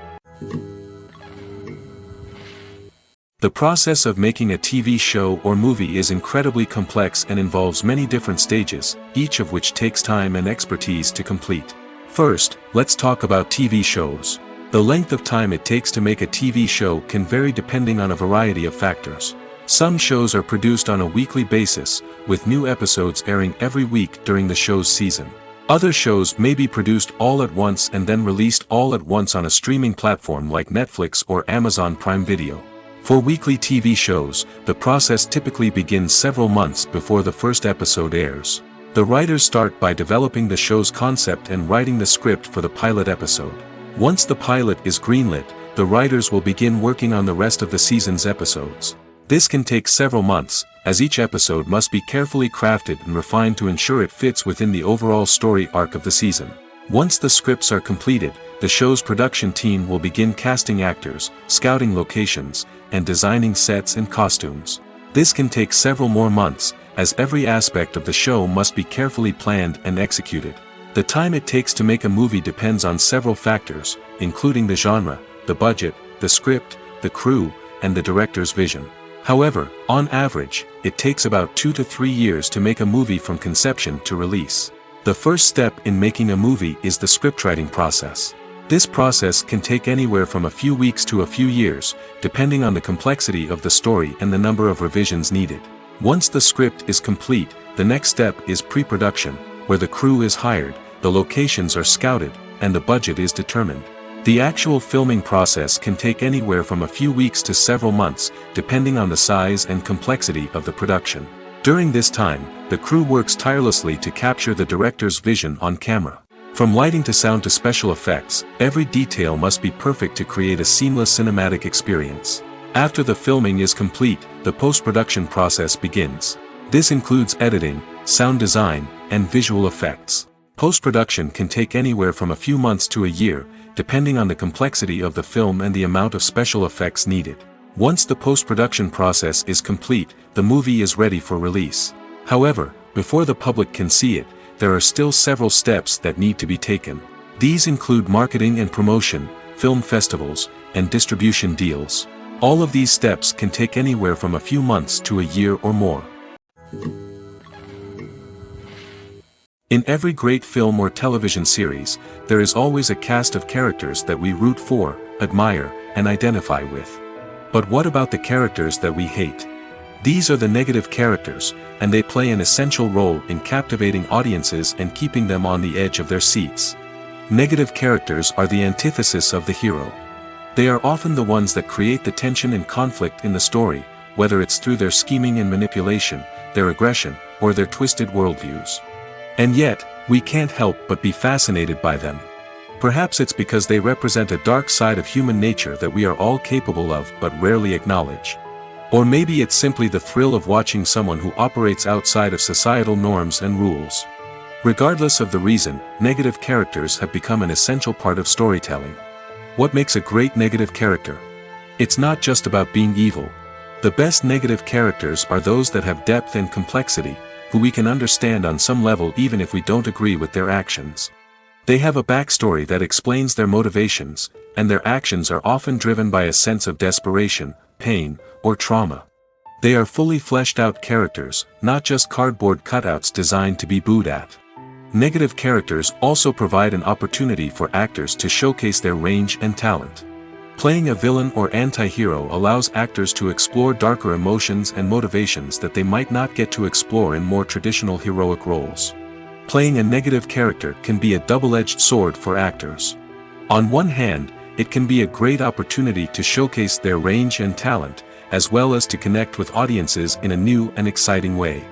The process of making a TV show or movie is incredibly complex and involves many different stages, each of which takes time and expertise to complete. First, let's talk about TV shows. The length of time it takes to make a TV show can vary depending on a variety of factors. Some shows are produced on a weekly basis, with new episodes airing every week during the show's season. Other shows may be produced all at once and then released all at once on a streaming platform like Netflix or Amazon Prime Video. For weekly TV shows, the process typically begins several months before the first episode airs. The writers start by developing the show's concept and writing the script for the pilot episode. Once the pilot is greenlit, the writers will begin working on the rest of the season's episodes. This can take several months, as each episode must be carefully crafted and refined to ensure it fits within the overall story arc of the season. Once the scripts are completed, the show's production team will begin casting actors, scouting locations, and designing sets and costumes. This can take several more months, as every aspect of the show must be carefully planned and executed. The time it takes to make a movie depends on several factors, including the genre, the budget, the script, the crew, and the director's vision. However, on average, it takes about 2 to 3 years to make a movie from conception to release. The first step in making a movie is the scriptwriting process. This process can take anywhere from a few weeks to a few years, depending on the complexity of the story and the number of revisions needed. Once the script is complete, the next step is pre-production, where the crew is hired, the locations are scouted, and the budget is determined. The actual filming process can take anywhere from a few weeks to several months, depending on the size and complexity of the production. During this time, the crew works tirelessly to capture the director's vision on camera. From lighting to sound to special effects, every detail must be perfect to create a seamless cinematic experience. After the filming is complete, the post-production process begins. This includes editing, sound design, and visual effects. Post-production can take anywhere from a few months to a year, depending on the complexity of the film and the amount of special effects needed. Once the post-production process is complete, the movie is ready for release. However, before the public can see it, there are still several steps that need to be taken. These include marketing and promotion, film festivals, and distribution deals. All of these steps can take anywhere from a few months to a year or more. In every great film or television series, there is always a cast of characters that we root for, admire, and identify with. But what about the characters that we hate? These are the negative characters, and they play an essential role in captivating audiences and keeping them on the edge of their seats. Negative characters are the antithesis of the hero. They are often the ones that create the tension and conflict in the story, whether it's through their scheming and manipulation, their aggression, or their twisted worldviews. And yet, we can't help but be fascinated by them. Perhaps it's because they represent a dark side of human nature that we are all capable of but rarely acknowledge. Or maybe it's simply the thrill of watching someone who operates outside of societal norms and rules. Regardless of the reason, negative characters have become an essential part of storytelling. What makes a great negative character? It's not just about being evil. The best negative characters are those that have depth and complexity, who we can understand on some level even if we don't agree with their actions. They have a backstory that explains their motivations, and their actions are often driven by a sense of desperation, pain, or trauma. They are fully fleshed out characters, not just cardboard cutouts designed to be booed at. Negative characters also provide an opportunity for actors to showcase their range and talent. Playing a villain or anti-hero allows actors to explore darker emotions and motivations that they might not get to explore in more traditional heroic roles. Playing a negative character can be a double-edged sword for actors. On one hand, it can be a great opportunity to showcase their range and talent, as well as to connect with audiences in a new and exciting way.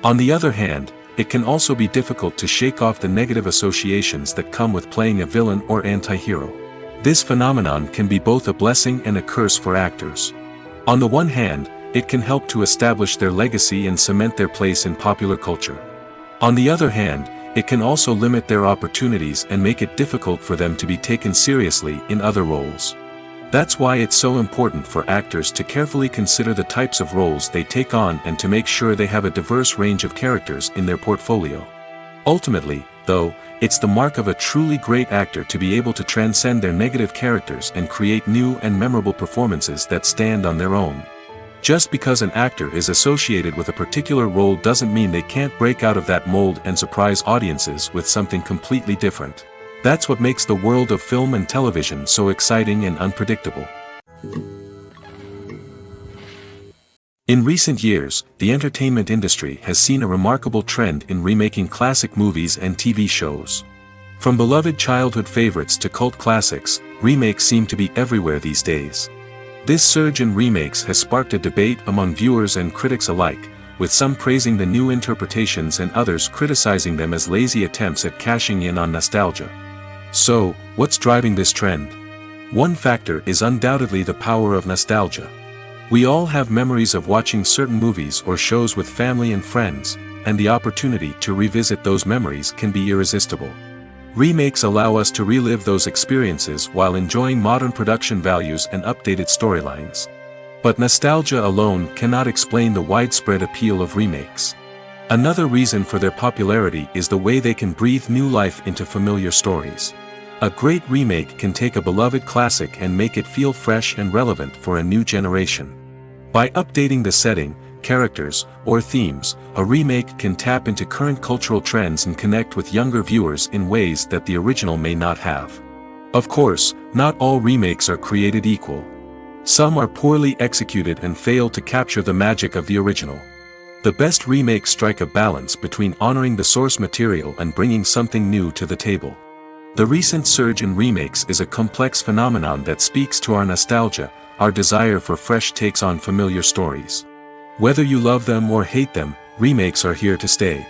On the other hand, it can also be difficult to shake off the negative associations that come with playing a villain or anti-hero. This phenomenon can be both a blessing and a curse for actors. On the one hand, it can help to establish their legacy and cement their place in popular culture. On the other hand, it can also limit their opportunities and make it difficult for them to be taken seriously in other roles. That's why it's so important for actors to carefully consider the types of roles they take on and to make sure they have a diverse range of characters in their portfolio. Ultimately, though, it's the mark of a truly great actor to be able to transcend their negative characters and create new and memorable performances that stand on their own. Just because an actor is associated with a particular role doesn't mean they can't break out of that mold and surprise audiences with something completely different. That's what makes the world of film and television so exciting and unpredictable. In recent years, the entertainment industry has seen a remarkable trend in remaking classic movies and TV shows. From beloved childhood favorites to cult classics, remakes seem to be everywhere these days. This surge in remakes has sparked a debate among viewers and critics alike, with some praising the new interpretations and others criticizing them as lazy attempts at cashing in on nostalgia. So, what's driving this trend? One factor is undoubtedly the power of nostalgia. We all have memories of watching certain movies or shows with family and friends, and the opportunity to revisit those memories can be irresistible. Remakes allow us to relive those experiences while enjoying modern production values and updated storylines. But nostalgia alone cannot explain the widespread appeal of remakes. Another reason for their popularity is the way they can breathe new life into familiar stories. A great remake can take a beloved classic and make it feel fresh and relevant for a new generation. By updating the setting, characters, or themes, a remake can tap into current cultural trends and connect with younger viewers in ways that the original may not have. Of course, not all remakes are created equal. Some are poorly executed and fail to capture the magic of the original. The best remakes strike a balance between honoring the source material and bringing something new to the table. The recent surge in remakes is a complex phenomenon that speaks to our nostalgia, our desire for fresh takes on familiar stories. Whether you love them or hate them, remakes are here to stay.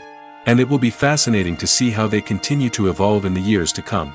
And it will be fascinating to see how they continue to evolve in the years to come.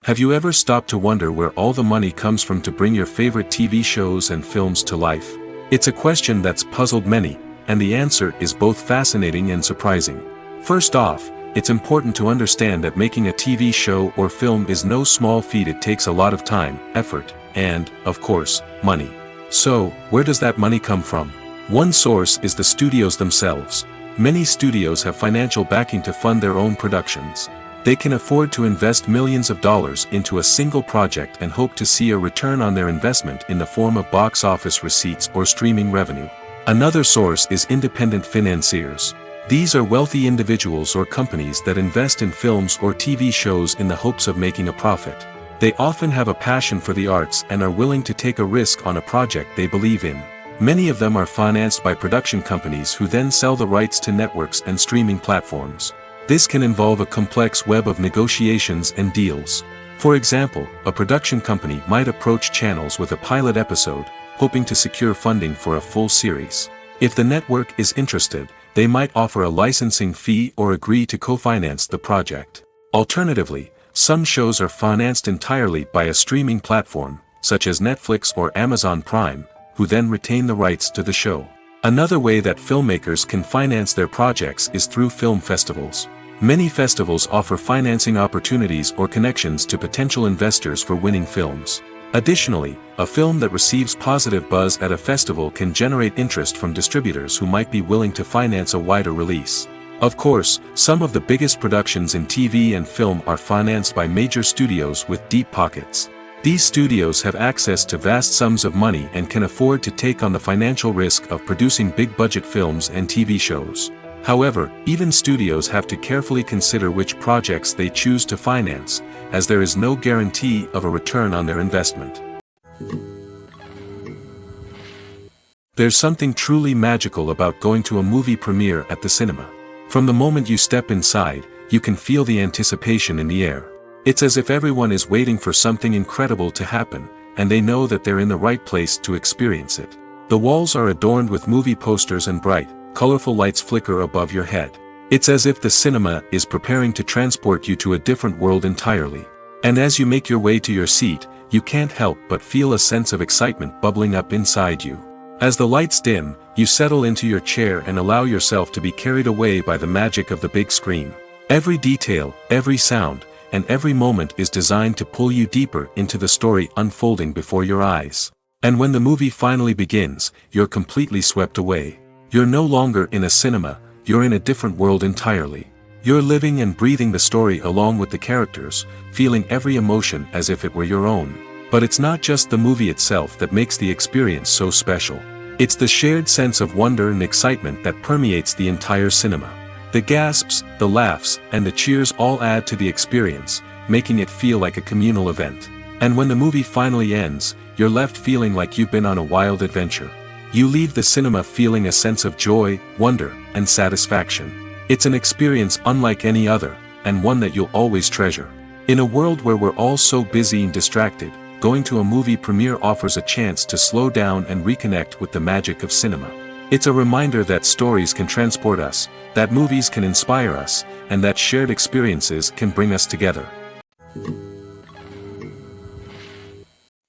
Have you ever stopped to wonder where all the money comes from to bring your favorite TV shows and films to life? It's a question that's puzzled many, and the answer is both fascinating and surprising. First off, it's important to understand that making a TV show or film is no small feat. It takes a lot of time, effort, and, of course, money. So, where does that money come from? One source is the studios themselves. Many studios have financial backing to fund their own productions. They can afford to invest millions of dollars into a single project and hope to see a return on their investment in the form of box office receipts or streaming revenue. Another source is independent financiers. These are wealthy individuals or companies that invest in films or TV shows in the hopes of making a profit. They often have a passion for the arts and are willing to take a risk on a project they believe in. Many of them are financed by production companies who then sell the rights to networks and streaming platforms. This can involve a complex web of negotiations and deals. For example, a production company might approach channels with a pilot episode, hoping to secure funding for a full series. If the network is interested, they might offer a licensing fee or agree to co-finance the project. Alternatively, some shows are financed entirely by a streaming platform, such as Netflix or Amazon Prime, who then retain the rights to the show. Another way that filmmakers can finance their projects is through film festivals. Many festivals offer financing opportunities or connections to potential investors for winning films. Additionally, a film that receives positive buzz at a festival can generate interest from distributors who might be willing to finance a wider release. Of course, some of the biggest productions in TV and film are financed by major studios with deep pockets. These studios have access to vast sums of money and can afford to take on the financial risk of producing big-budget films and TV shows. However, even studios have to carefully consider which projects they choose to finance, as there is no guarantee of a return on their investment. There's something truly magical about going to a movie premiere at the cinema. From the moment you step inside, you can feel the anticipation in the air. It's as if everyone is waiting for something incredible to happen, and they know that they're in the right place to experience it. The walls are adorned with movie posters and bright, colorful lights flicker above your head. It's as if the cinema is preparing to transport you to a different world entirely. And as you make your way to your seat, you can't help but feel a sense of excitement bubbling up inside you. As the lights dim, you settle into your chair and allow yourself to be carried away by the magic of the big screen. Every detail, every sound, and every moment is designed to pull you deeper into the story unfolding before your eyes. And when the movie finally begins, you're completely swept away. You're no longer in a cinema, you're in a different world entirely. You're living and breathing the story along with the characters, feeling every emotion as if it were your own. But it's not just the movie itself that makes the experience so special. It's the shared sense of wonder and excitement that permeates the entire cinema. The gasps, the laughs, and the cheers all add to the experience, making it feel like a communal event. And when the movie finally ends, you're left feeling like you've been on a wild adventure. You leave the cinema feeling a sense of joy, wonder, and satisfaction. It's an experience unlike any other, and one that you'll always treasure. In a world where we're all so busy and distracted, going to a movie premiere offers a chance to slow down and reconnect with the magic of cinema. It's a reminder that stories can transport us, that movies can inspire us, and that shared experiences can bring us together.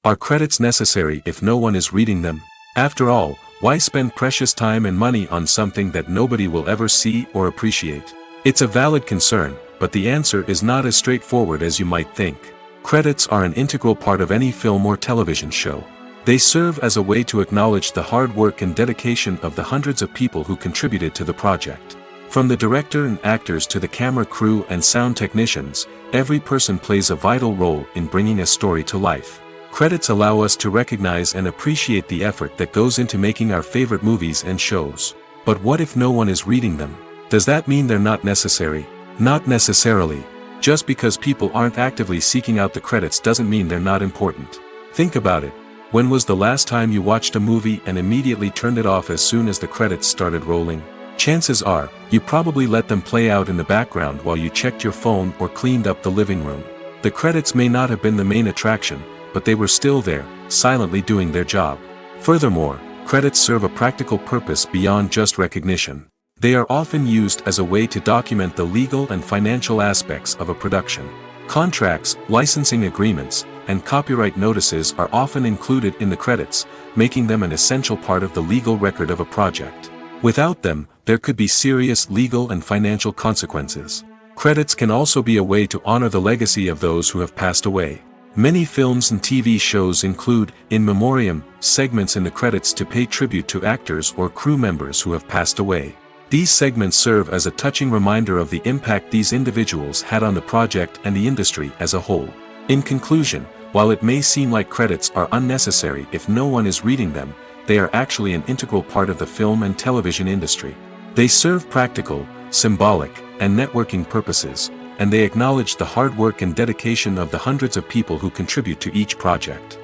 Are credits necessary if no one is reading them? After all, why spend precious time and money on something that nobody will ever see or appreciate? It's a valid concern, but the answer is not as straightforward as you might think. Credits are an integral part of any film or television show. They serve as a way to acknowledge the hard work and dedication of the hundreds of people who contributed to the project. From the director and actors to the camera crew and sound technicians, every person plays a vital role in bringing a story to life. Credits allow us to recognize and appreciate the effort that goes into making our favorite movies and shows. But what if no one is reading them? Does that mean they're not necessary? Not necessarily. Just because people aren't actively seeking out the credits doesn't mean they're not important. Think about it. When was the last time you watched a movie and immediately turned it off as soon as the credits started rolling? Chances are, you probably let them play out in the background while you checked your phone or cleaned up the living room. The credits may not have been the main attraction, but they were still there, silently doing their job. Furthermore, credits serve a practical purpose beyond just recognition. They are often used as a way to document the legal and financial aspects of a production. Contracts, licensing agreements, and copyright notices are often included in the credits, making them an essential part of the legal record of a project. Without them, there could be serious legal and financial consequences. Credits can also be a way to honor the legacy of those who have passed away. Many films and TV shows include, in memoriam, segments in the credits to pay tribute to actors or crew members who have passed away. These segments serve as a touching reminder of the impact these individuals had on the project and the industry as a whole. In conclusion, while it may seem like credits are unnecessary if no one is reading them, they are actually an integral part of the film and television industry. They serve practical, symbolic, and networking purposes, and they acknowledge the hard work and dedication of the hundreds of people who contribute to each project.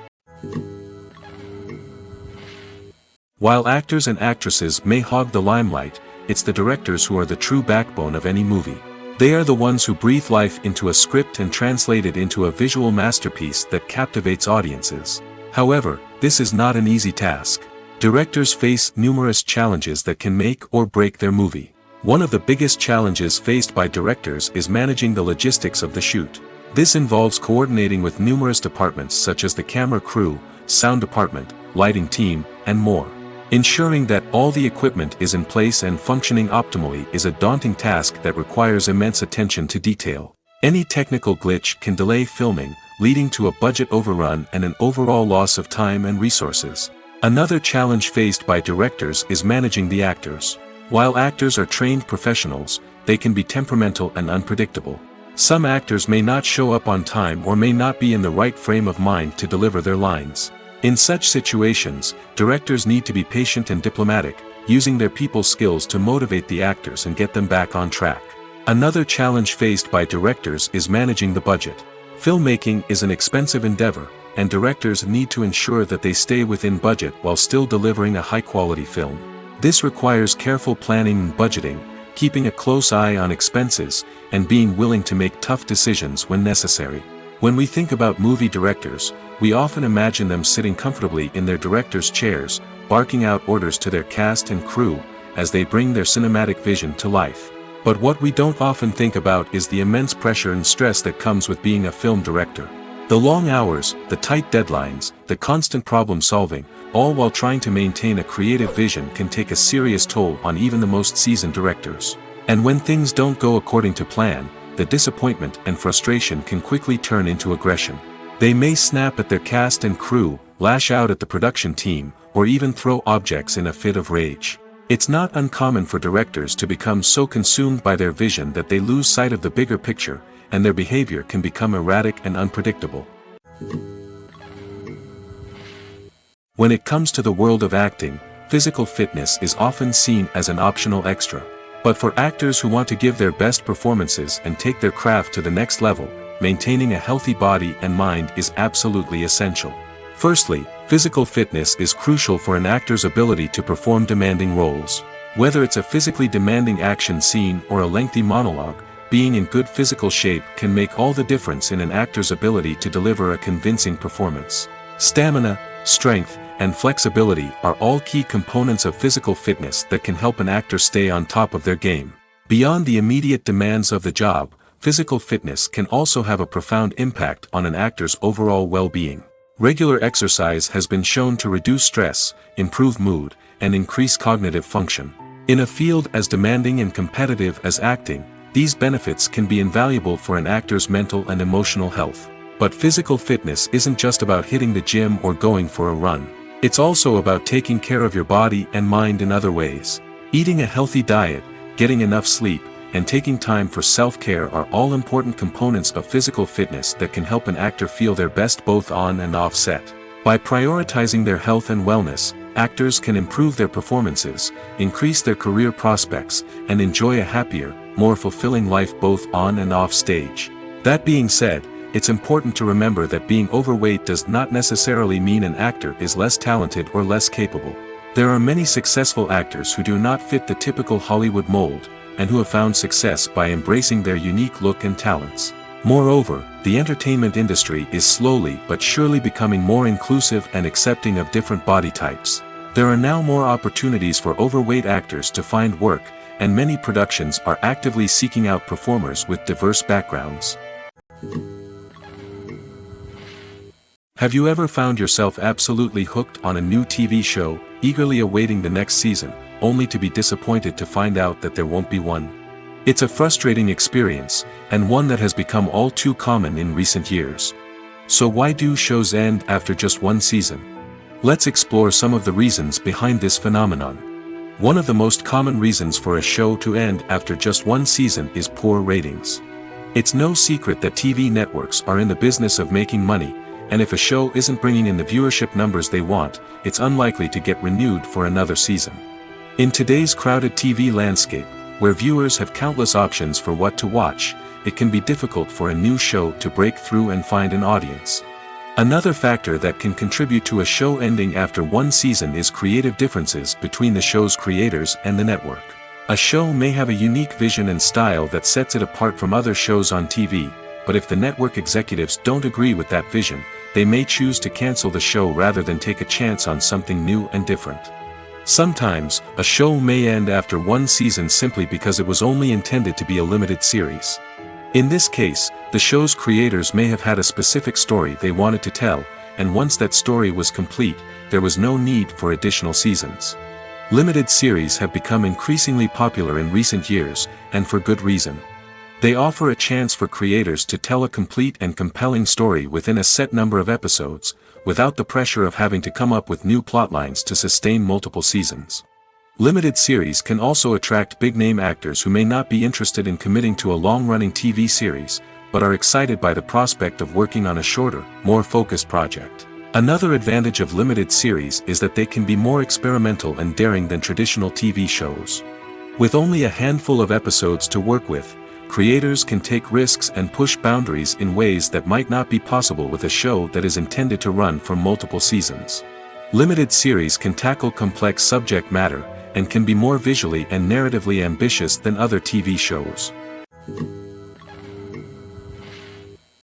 While actors and actresses may hog the limelight, it's the directors who are the true backbone of any movie. They are the ones who breathe life into a script and translate it into a visual masterpiece that captivates audiences. However, this is not an easy task. Directors face numerous challenges that can make or break their movie. One of the biggest challenges faced by directors is managing the logistics of the shoot. This involves coordinating with numerous departments such as the camera crew, sound department, lighting team, and more. Ensuring that all the equipment is in place and functioning optimally is a daunting task that requires immense attention to detail. Any technical glitch can delay filming, leading to a budget overrun and an overall loss of time and resources. Another challenge faced by directors is managing the actors. While actors are trained professionals, they can be temperamental and unpredictable. Some actors may not show up on time or may not be in the right frame of mind to deliver their lines. In such situations, directors need to be patient and diplomatic, using their people skills to motivate the actors and get them back on track. Another challenge faced by directors is managing the budget. Filmmaking is an expensive endeavor, and directors need to ensure that they stay within budget while still delivering a high-quality film. This requires careful planning and budgeting, keeping a close eye on expenses, and being willing to make tough decisions when necessary. When we think about movie directors, we often imagine them sitting comfortably in their director's chairs, barking out orders to their cast and crew, as they bring their cinematic vision to life. But what we don't often think about is the immense pressure and stress that comes with being a film director. The long hours, the tight deadlines, the constant problem solving, all while trying to maintain a creative vision can take a serious toll on even the most seasoned directors. And when things don't go according to plan, the disappointment and frustration can quickly turn into aggression. They may snap at their cast and crew, lash out at the production team, or even throw objects in a fit of rage. It's not uncommon for directors to become so consumed by their vision that they lose sight of the bigger picture, and their behavior can become erratic and unpredictable. When it comes to the world of acting, physical fitness is often seen as an optional extra. But for actors who want to give their best performances and take their craft to the next level, maintaining a healthy body and mind is absolutely essential. Firstly, physical fitness is crucial for an actor's ability to perform demanding roles. Whether it's a physically demanding action scene or a lengthy monologue, being in good physical shape can make all the difference in an actor's ability to deliver a convincing performance. Stamina, strength, and flexibility are all key components of physical fitness that can help an actor stay on top of their game. Beyond the immediate demands of the job, physical fitness can also have a profound impact on an actor's overall well-being. Regular exercise has been shown to reduce stress, improve mood, and increase cognitive function. In a field as demanding and competitive as acting, these benefits can be invaluable for an actor's mental and emotional health. But physical fitness isn't just about hitting the gym or going for a run. It's also about taking care of your body and mind in other ways. Eating a healthy diet, getting enough sleep, and taking time for self-care are all important components of physical fitness that can help an actor feel their best both on and off set. By prioritizing their health and wellness, actors can improve their performances, increase their career prospects, and enjoy a happier, more fulfilling life both on and off stage. That being said, it's important to remember that being overweight does not necessarily mean an actor is less talented or less capable. There are many successful actors who do not fit the typical Hollywood mold, and who have found success by embracing their unique look and talents. Moreover, the entertainment industry is slowly but surely becoming more inclusive and accepting of different body types. There are now more opportunities for overweight actors to find work, and many productions are actively seeking out performers with diverse backgrounds. Have you ever found yourself absolutely hooked on a new TV show, eagerly awaiting the next season, only to be disappointed to find out that there won't be one? It's a frustrating experience, and one that has become all too common in recent years. So why do shows end after just one season? Let's explore some of the reasons behind this phenomenon. One of the most common reasons for a show to end after just one season is poor ratings. It's no secret that TV networks are in the business of making money, and if a show isn't bringing in the viewership numbers they want, it's unlikely to get renewed for another season. In today's crowded TV landscape, where viewers have countless options for what to watch, it can be difficult for a new show to break through and find an audience. Another factor that can contribute to a show ending after one season is creative differences between the show's creators and the network. A show may have a unique vision and style that sets it apart from other shows on TV, but if the network executives don't agree with that vision, they may choose to cancel the show rather than take a chance on something new and different. Sometimes, a show may end after one season simply because it was only intended to be a limited series. In this case, the show's creators may have had a specific story they wanted to tell, and once that story was complete, there was no need for additional seasons. Limited series have become increasingly popular in recent years, and for good reason. They offer a chance for creators to tell a complete and compelling story within a set number of episodes, without the pressure of having to come up with new plotlines to sustain multiple seasons. Limited series can also attract big-name actors who may not be interested in committing to a long-running TV series, but are excited by the prospect of working on a shorter, more focused project. Another advantage of limited series is that they can be more experimental and daring than traditional TV shows. With only a handful of episodes to work with, creators can take risks and push boundaries in ways that might not be possible with a show that is intended to run for multiple seasons. Limited series can tackle complex subject matter, and can be more visually and narratively ambitious than other TV shows.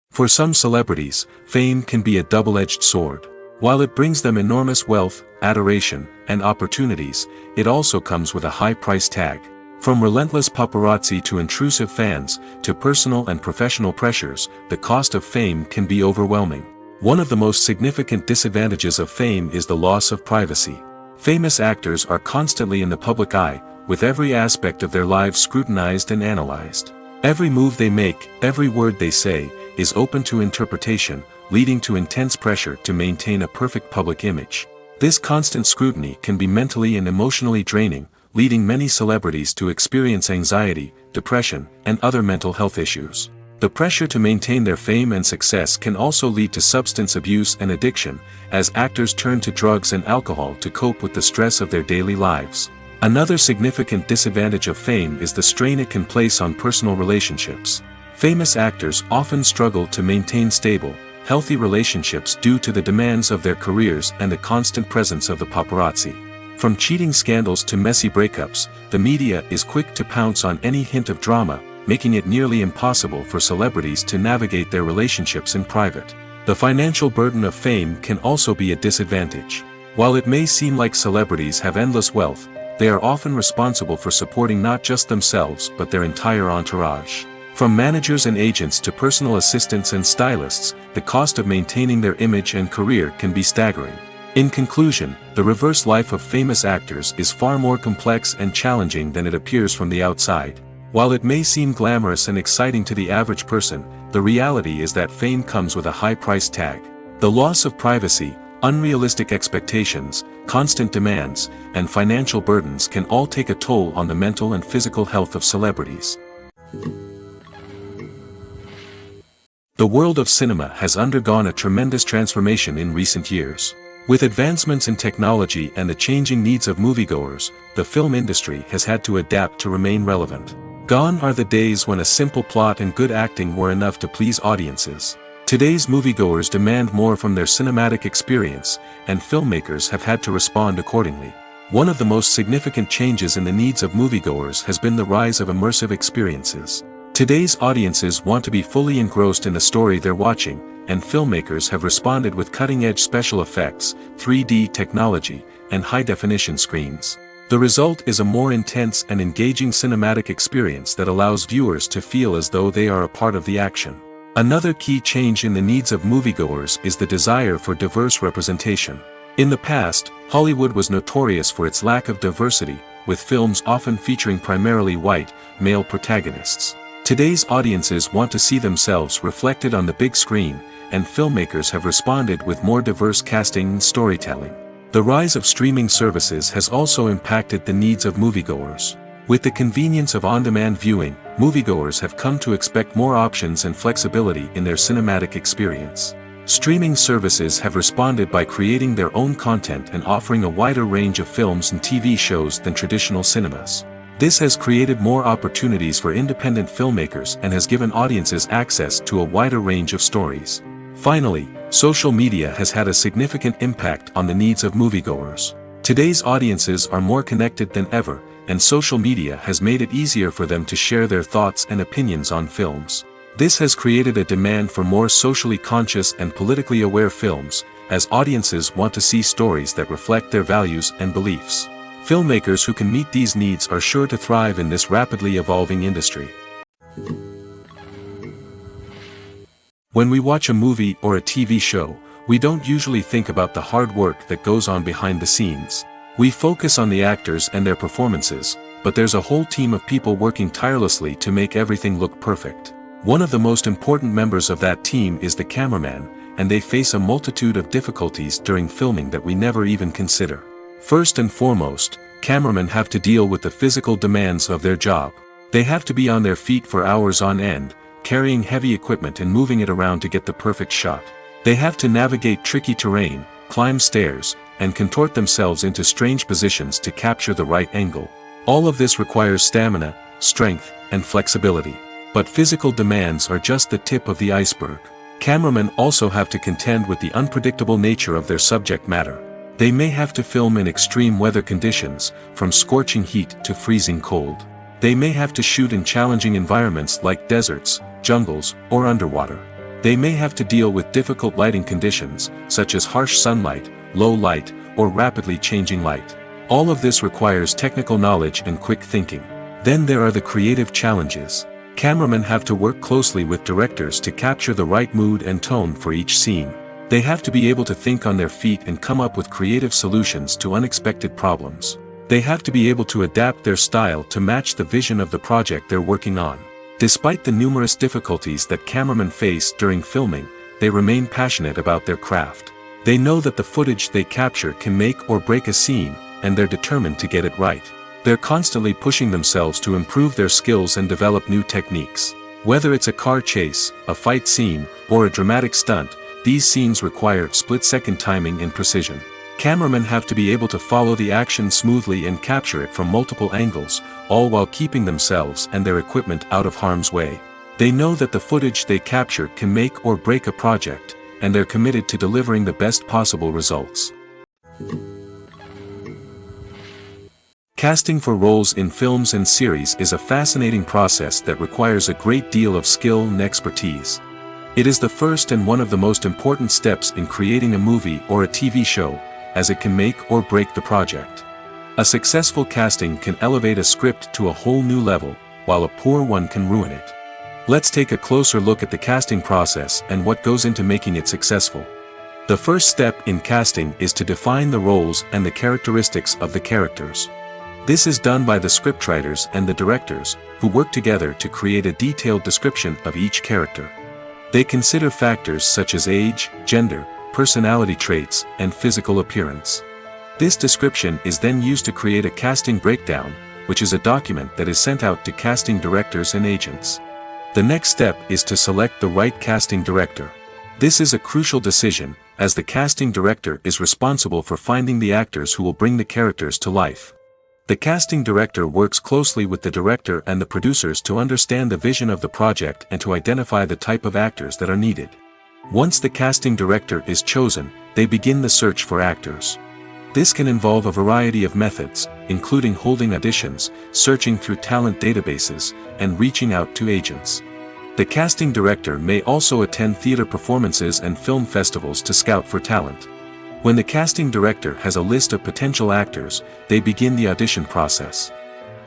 For some celebrities, fame can be a double-edged sword. While it brings them enormous wealth, adoration, and opportunities, it also comes with a high price tag. From relentless paparazzi to intrusive fans, to personal and professional pressures, the cost of fame can be overwhelming. One of the most significant disadvantages of fame is the loss of privacy. Famous actors are constantly in the public eye, with every aspect of their lives scrutinized and analyzed. Every move they make, every word they say, is open to interpretation, leading to intense pressure to maintain a perfect public image. This constant scrutiny can be mentally and emotionally draining, leading many celebrities to experience anxiety, depression, and other mental health issues. The pressure to maintain their fame and success can also lead to substance abuse and addiction, as actors turn to drugs and alcohol to cope with the stress of their daily lives. Another significant disadvantage of fame is the strain it can place on personal relationships. Famous actors often struggle to maintain stable, healthy relationships due to the demands of their careers and the constant presence of the paparazzi. From cheating scandals to messy breakups, the media is quick to pounce on any hint of drama, making it nearly impossible for celebrities to navigate their relationships in private. The financial burden of fame can also be a disadvantage. While it may seem like celebrities have endless wealth, they are often responsible for supporting not just themselves but their entire entourage. From managers and agents to personal assistants and stylists, the cost of maintaining their image and career can be staggering. In conclusion, the reverse life of famous actors is far more complex and challenging than it appears from the outside. While it may seem glamorous and exciting to the average person, the reality is that fame comes with a high price tag. The loss of privacy, unrealistic expectations, constant demands, and financial burdens can all take a toll on the mental and physical health of celebrities. The world of cinema has undergone a tremendous transformation in recent years. With advancements in technology and the changing needs of moviegoers, the film industry has had to adapt to remain relevant. Gone are the days when a simple plot and good acting were enough to please audiences. Today's moviegoers demand more from their cinematic experience, and filmmakers have had to respond accordingly. One of the most significant changes in the needs of moviegoers has been the rise of immersive experiences. Today's audiences want to be fully engrossed in the story they're watching, and filmmakers have responded with cutting-edge special effects, 3D technology, and high-definition screens. The result is a more intense and engaging cinematic experience that allows viewers to feel as though they are a part of the action. Another key change in the needs of moviegoers is the desire for diverse representation. In the past, Hollywood was notorious for its lack of diversity, with films often featuring primarily white, male protagonists. Today's audiences want to see themselves reflected on the big screen, and filmmakers have responded with more diverse casting and storytelling. The rise of streaming services has also impacted the needs of moviegoers. With the convenience of on-demand viewing, moviegoers have come to expect more options and flexibility in their cinematic experience. Streaming services have responded by creating their own content and offering a wider range of films and TV shows than traditional cinemas. This has created more opportunities for independent filmmakers and has given audiences access to a wider range of stories. Finally, social media has had a significant impact on the needs of moviegoers. Today's audiences are more connected than ever, and social media has made it easier for them to share their thoughts and opinions on films. This has created a demand for more socially conscious and politically aware films, as audiences want to see stories that reflect their values and beliefs. Filmmakers who can meet these needs are sure to thrive in this rapidly evolving industry. When we watch a movie or a TV show, we don't usually think about the hard work that goes on behind the scenes. We focus on the actors and their performances, but there's a whole team of people working tirelessly to make everything look perfect. One of the most important members of that team is the cameraman, and they face a multitude of difficulties during filming that we never even consider. First and foremost, cameramen have to deal with the physical demands of their job. They have to be on their feet for hours on end, carrying heavy equipment and moving it around to get the perfect shot. They have to navigate tricky terrain, climb stairs, and contort themselves into strange positions to capture the right angle. All of this requires stamina, strength, and flexibility. But physical demands are just the tip of the iceberg. Cameramen also have to contend with the unpredictable nature of their subject matter. They may have to film in extreme weather conditions, from scorching heat to freezing cold. They may have to shoot in challenging environments like deserts, jungles, or underwater. They may have to deal with difficult lighting conditions, such as harsh sunlight, low light, or rapidly changing light. All of this requires technical knowledge and quick thinking. Then there are the creative challenges. Cameramen have to work closely with directors to capture the right mood and tone for each scene. They have to be able to think on their feet and come up with creative solutions to unexpected problems. They have to be able to adapt their style to match the vision of the project they're working on. Despite the numerous difficulties that cameramen face during filming, they remain passionate about their craft. They know that the footage they capture can make or break a scene, and they're determined to get it right. They're constantly pushing themselves to improve their skills and develop new techniques. Whether it's a car chase, a fight scene, or a dramatic stunt, these scenes require split-second timing and precision. Cameramen have to be able to follow the action smoothly and capture it from multiple angles, all while keeping themselves and their equipment out of harm's way. They know that the footage they capture can make or break a project, and they're committed to delivering the best possible results. Casting for roles in films and series is a fascinating process that requires a great deal of skill and expertise. It is the first and one of the most important steps in creating a movie or a TV show, as it can make or break the project. A successful casting can elevate a script to a whole new level, while a poor one can ruin it. Let's take a closer look at the casting process and what goes into making it successful. The first step in casting is to define the roles and the characteristics of the characters. This is done by the scriptwriters and the directors, who work together to create a detailed description of each character. They consider factors such as age, gender, personality traits, and physical appearance. This description is then used to create a casting breakdown, which is a document that is sent out to casting directors and agents. The next step is to select the right casting director. This is a crucial decision, as the casting director is responsible for finding the actors who will bring the characters to life. The casting director works closely with the director and the producers to understand the vision of the project and to identify the type of actors that are needed. Once the casting director is chosen, they begin the search for actors. This can involve a variety of methods, including holding auditions, searching through talent databases, and reaching out to agents. The casting director may also attend theater performances and film festivals to scout for talent. When the casting director has a list of potential actors, they begin the audition process.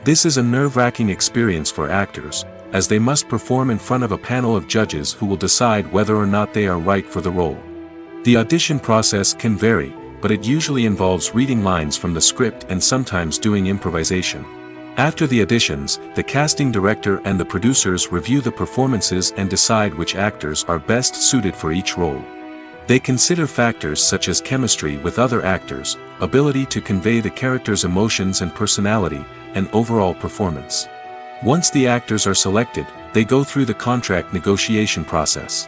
This is a nerve-wracking experience for actors, as they must perform in front of a panel of judges who will decide whether or not they are right for the role. The audition process can vary, but it usually involves reading lines from the script and sometimes doing improvisation. After the auditions, the casting director and the producers review the performances and decide which actors are best suited for each role. They consider factors such as chemistry with other actors, ability to convey the character's emotions and personality, and overall performance. Once the actors are selected, they go through the contract negotiation process.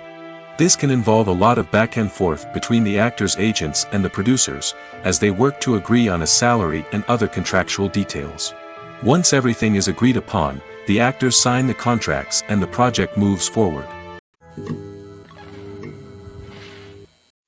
This can involve a lot of back and forth between the actors' agents and the producers, as they work to agree on a salary and other contractual details. Once everything is agreed upon, the actors sign the contracts and the project moves forward.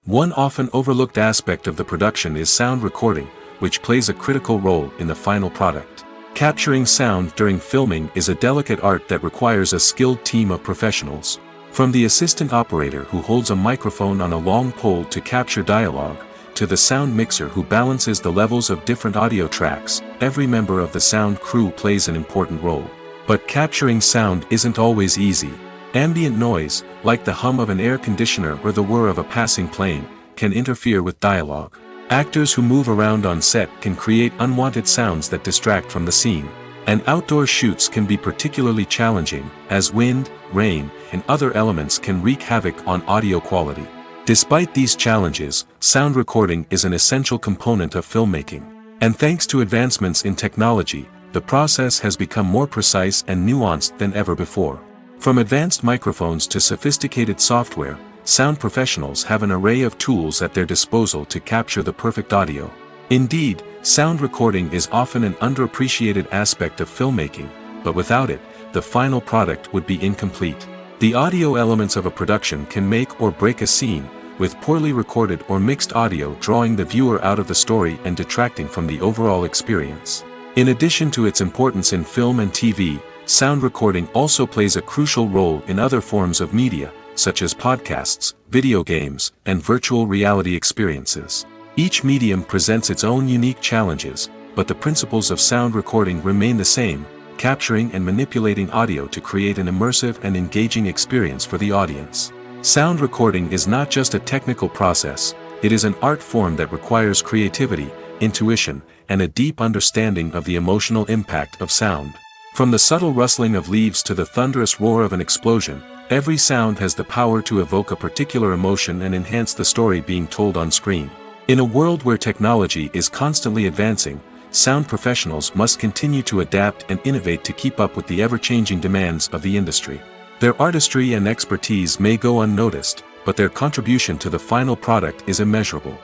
One often overlooked aspect of the production is sound recording, which plays a critical role in the final product. Capturing sound during filming is a delicate art that requires a skilled team of professionals. From the assistant operator who holds a microphone on a long pole to capture dialogue, to the sound mixer who balances the levels of different audio tracks, every member of the sound crew plays an important role. But capturing sound isn't always easy. Ambient noise, like the hum of an air conditioner or the whir of a passing plane, can interfere with dialogue. Actors who move around on set can create unwanted sounds that distract from the scene. And outdoor shoots can be particularly challenging, as wind, rain, and other elements can wreak havoc on audio quality. Despite these challenges, sound recording is an essential component of filmmaking. And thanks to advancements in technology, the process has become more precise and nuanced than ever before. From advanced microphones to sophisticated software, sound professionals have an array of tools at their disposal to capture the perfect audio. Indeed, sound recording is often an underappreciated aspect of filmmaking, but without it, the final product would be incomplete. The audio elements of a production can make or break a scene, with poorly recorded or mixed audio drawing the viewer out of the story and detracting from the overall experience. In addition to its importance in film and TV, sound recording also plays a crucial role in other forms of media, such as podcasts, video games, and virtual reality experiences. Each medium presents its own unique challenges, but the principles of sound recording remain the same, capturing and manipulating audio to create an immersive and engaging experience for the audience. Sound recording is not just a technical process, it is an art form that requires creativity, intuition, and a deep understanding of the emotional impact of sound. From the subtle rustling of leaves to the thunderous roar of an explosion, every sound has the power to evoke a particular emotion and enhance the story being told on screen. In a world where technology is constantly advancing, sound professionals must continue to adapt and innovate to keep up with the ever-changing demands of the industry. Their artistry and expertise may go unnoticed, but their contribution to the final product is immeasurable.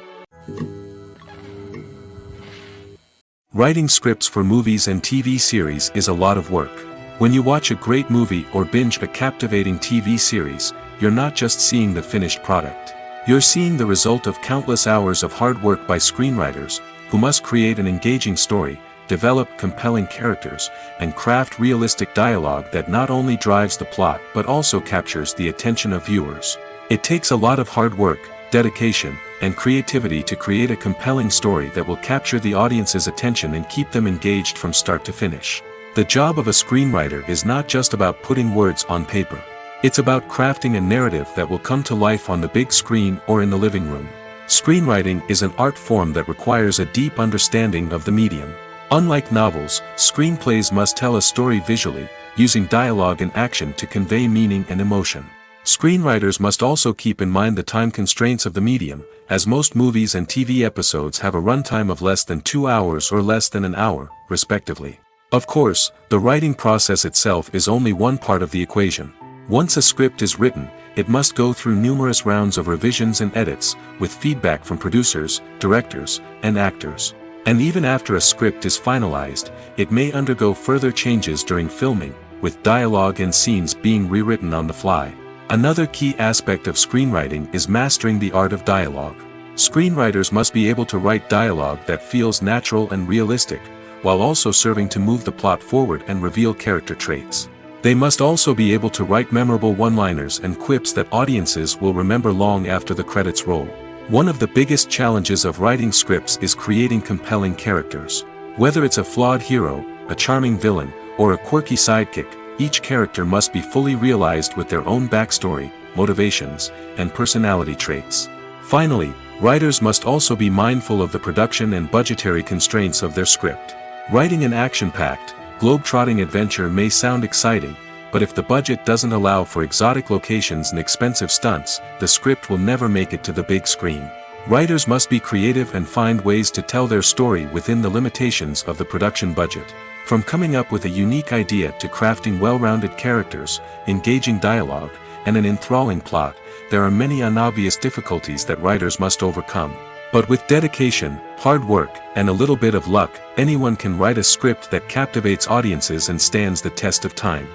Writing scripts for movies and TV series is a lot of work. When you watch a great movie or binge a captivating TV series, you're not just seeing the finished product. You're seeing the result of countless hours of hard work by screenwriters, who must create an engaging story, develop compelling characters, and craft realistic dialogue that not only drives the plot but also captures the attention of viewers. It takes a lot of hard work, dedication, and creativity to create a compelling story that will capture the audience's attention and keep them engaged from start to finish. The job of a screenwriter is not just about putting words on paper. It's about crafting a narrative that will come to life on the big screen or in the living room. Screenwriting is an art form that requires a deep understanding of the medium. Unlike novels, screenplays must tell a story visually, using dialogue and action to convey meaning and emotion. Screenwriters must also keep in mind the time constraints of the medium, as most movies and TV episodes have a runtime of less than 2 hours or less than an hour, respectively. Of course, the writing process itself is only one part of the equation. Once a script is written, it must go through numerous rounds of revisions and edits, with feedback from producers, directors, and actors. And even after a script is finalized, it may undergo further changes during filming, with dialogue and scenes being rewritten on the fly. Another key aspect of screenwriting is mastering the art of dialogue. Screenwriters must be able to write dialogue that feels natural and realistic, while also serving to move the plot forward and reveal character traits. They must also be able to write memorable one-liners and quips that audiences will remember long after the credits roll. One of the biggest challenges of writing scripts is creating compelling characters. Whether it's a flawed hero, a charming villain, or a quirky sidekick, each character must be fully realized with their own backstory, motivations, and personality traits. Finally, writers must also be mindful of the production and budgetary constraints of their script. Writing an action-packed, globe-trotting adventure may sound exciting, but if the budget doesn't allow for exotic locations and expensive stunts, the script will never make it to the big screen. Writers must be creative and find ways to tell their story within the limitations of the production budget. From coming up with a unique idea to crafting well-rounded characters, engaging dialogue, and an enthralling plot, there are many unobvious difficulties that writers must overcome. But with dedication, hard work, and a little bit of luck, anyone can write a script that captivates audiences and stands the test of time.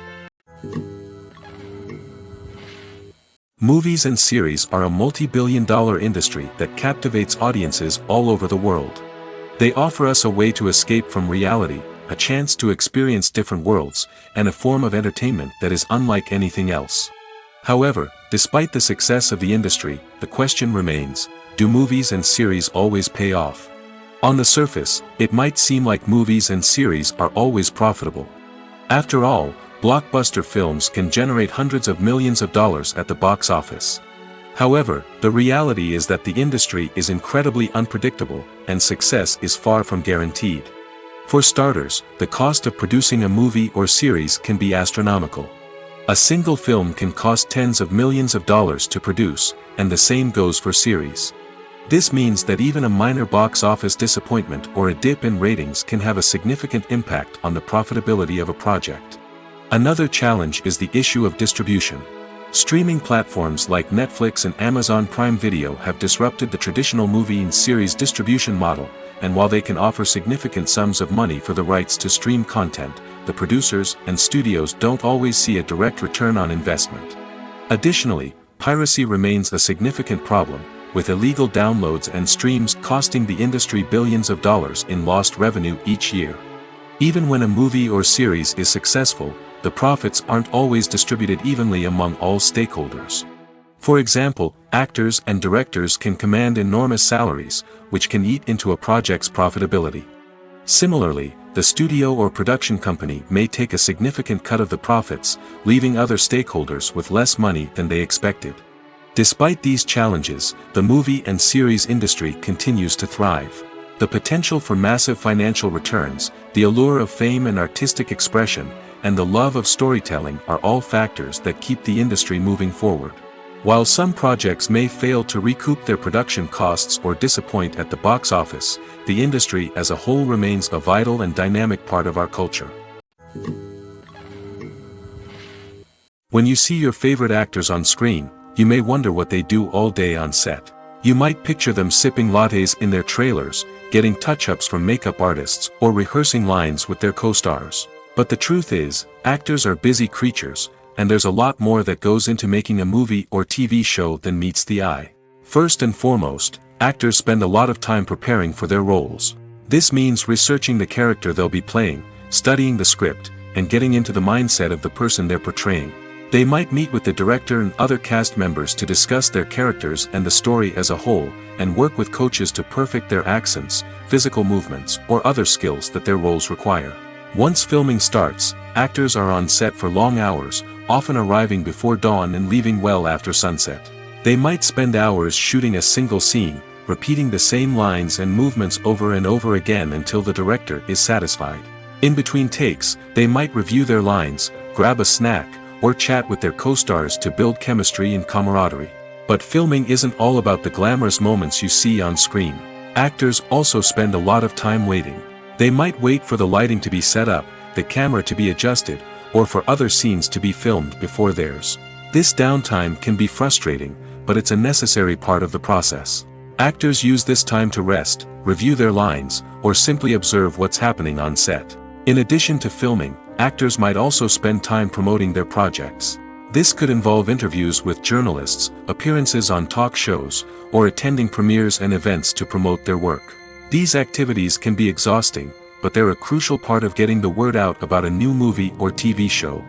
Movies and series are a multi-billion-dollar industry that captivates audiences all over the world. They offer us a way to escape from reality, a chance to experience different worlds, and a form of entertainment that is unlike anything else. However, despite the success of the industry, the question remains, do movies and series always pay off? On the surface, it might seem like movies and series are always profitable. After all, blockbuster films can generate hundreds of millions of dollars at the box office. However, the reality is that the industry is incredibly unpredictable, and success is far from guaranteed. For starters, the cost of producing a movie or series can be astronomical. A single film can cost tens of millions of dollars to produce, and the same goes for series. This means that even a minor box office disappointment or a dip in ratings can have a significant impact on the profitability of a project. Another challenge is the issue of distribution. Streaming platforms like Netflix and Amazon Prime Video have disrupted the traditional movie and series distribution model, and while they can offer significant sums of money for the rights to stream content, the producers and studios don't always see a direct return on investment. Additionally, piracy remains a significant problem, with illegal downloads and streams costing the industry billions of dollars in lost revenue each year. Even when a movie or series is successful, the profits aren't always distributed evenly among all stakeholders. For example, actors and directors can command enormous salaries, which can eat into a project's profitability. Similarly, the studio or production company may take a significant cut of the profits, leaving other stakeholders with less money than they expected. Despite these challenges, the movie and series industry continues to thrive. The potential for massive financial returns, the allure of fame and artistic expression, and the love of storytelling are all factors that keep the industry moving forward. While some projects may fail to recoup their production costs or disappoint at the box office, the industry as a whole remains a vital and dynamic part of our culture. When you see your favorite actors on screen, you may wonder what they do all day on set. You might picture them sipping lattes in their trailers, getting touch-ups from makeup artists, or rehearsing lines with their co-stars. But the truth is, actors are busy creatures, and there's a lot more that goes into making a movie or TV show than meets the eye. First and foremost, actors spend a lot of time preparing for their roles. This means researching the character they'll be playing, studying the script, and getting into the mindset of the person they're portraying. They might meet with the director and other cast members to discuss their characters and the story as a whole, and work with coaches to perfect their accents, physical movements, or other skills that their roles require. Once filming starts, actors are on set for long hours, often arriving before dawn and leaving well after sunset. They might spend hours shooting a single scene, repeating the same lines and movements over and over again until the director is satisfied. In between takes, they might review their lines, grab a snack, or chat with their co-stars to build chemistry and camaraderie. But filming isn't all about the glamorous moments you see on screen. Actors also spend a lot of time waiting. They might wait for the lighting to be set up, the camera to be adjusted, or for other scenes to be filmed before theirs. This downtime can be frustrating, but it's a necessary part of the process. Actors use this time to rest, review their lines, or simply observe what's happening on set. In addition to filming, actors might also spend time promoting their projects. This could involve interviews with journalists, appearances on talk shows, or attending premieres and events to promote their work. These activities can be exhausting, but they're a crucial part of getting the word out about a new movie or TV show.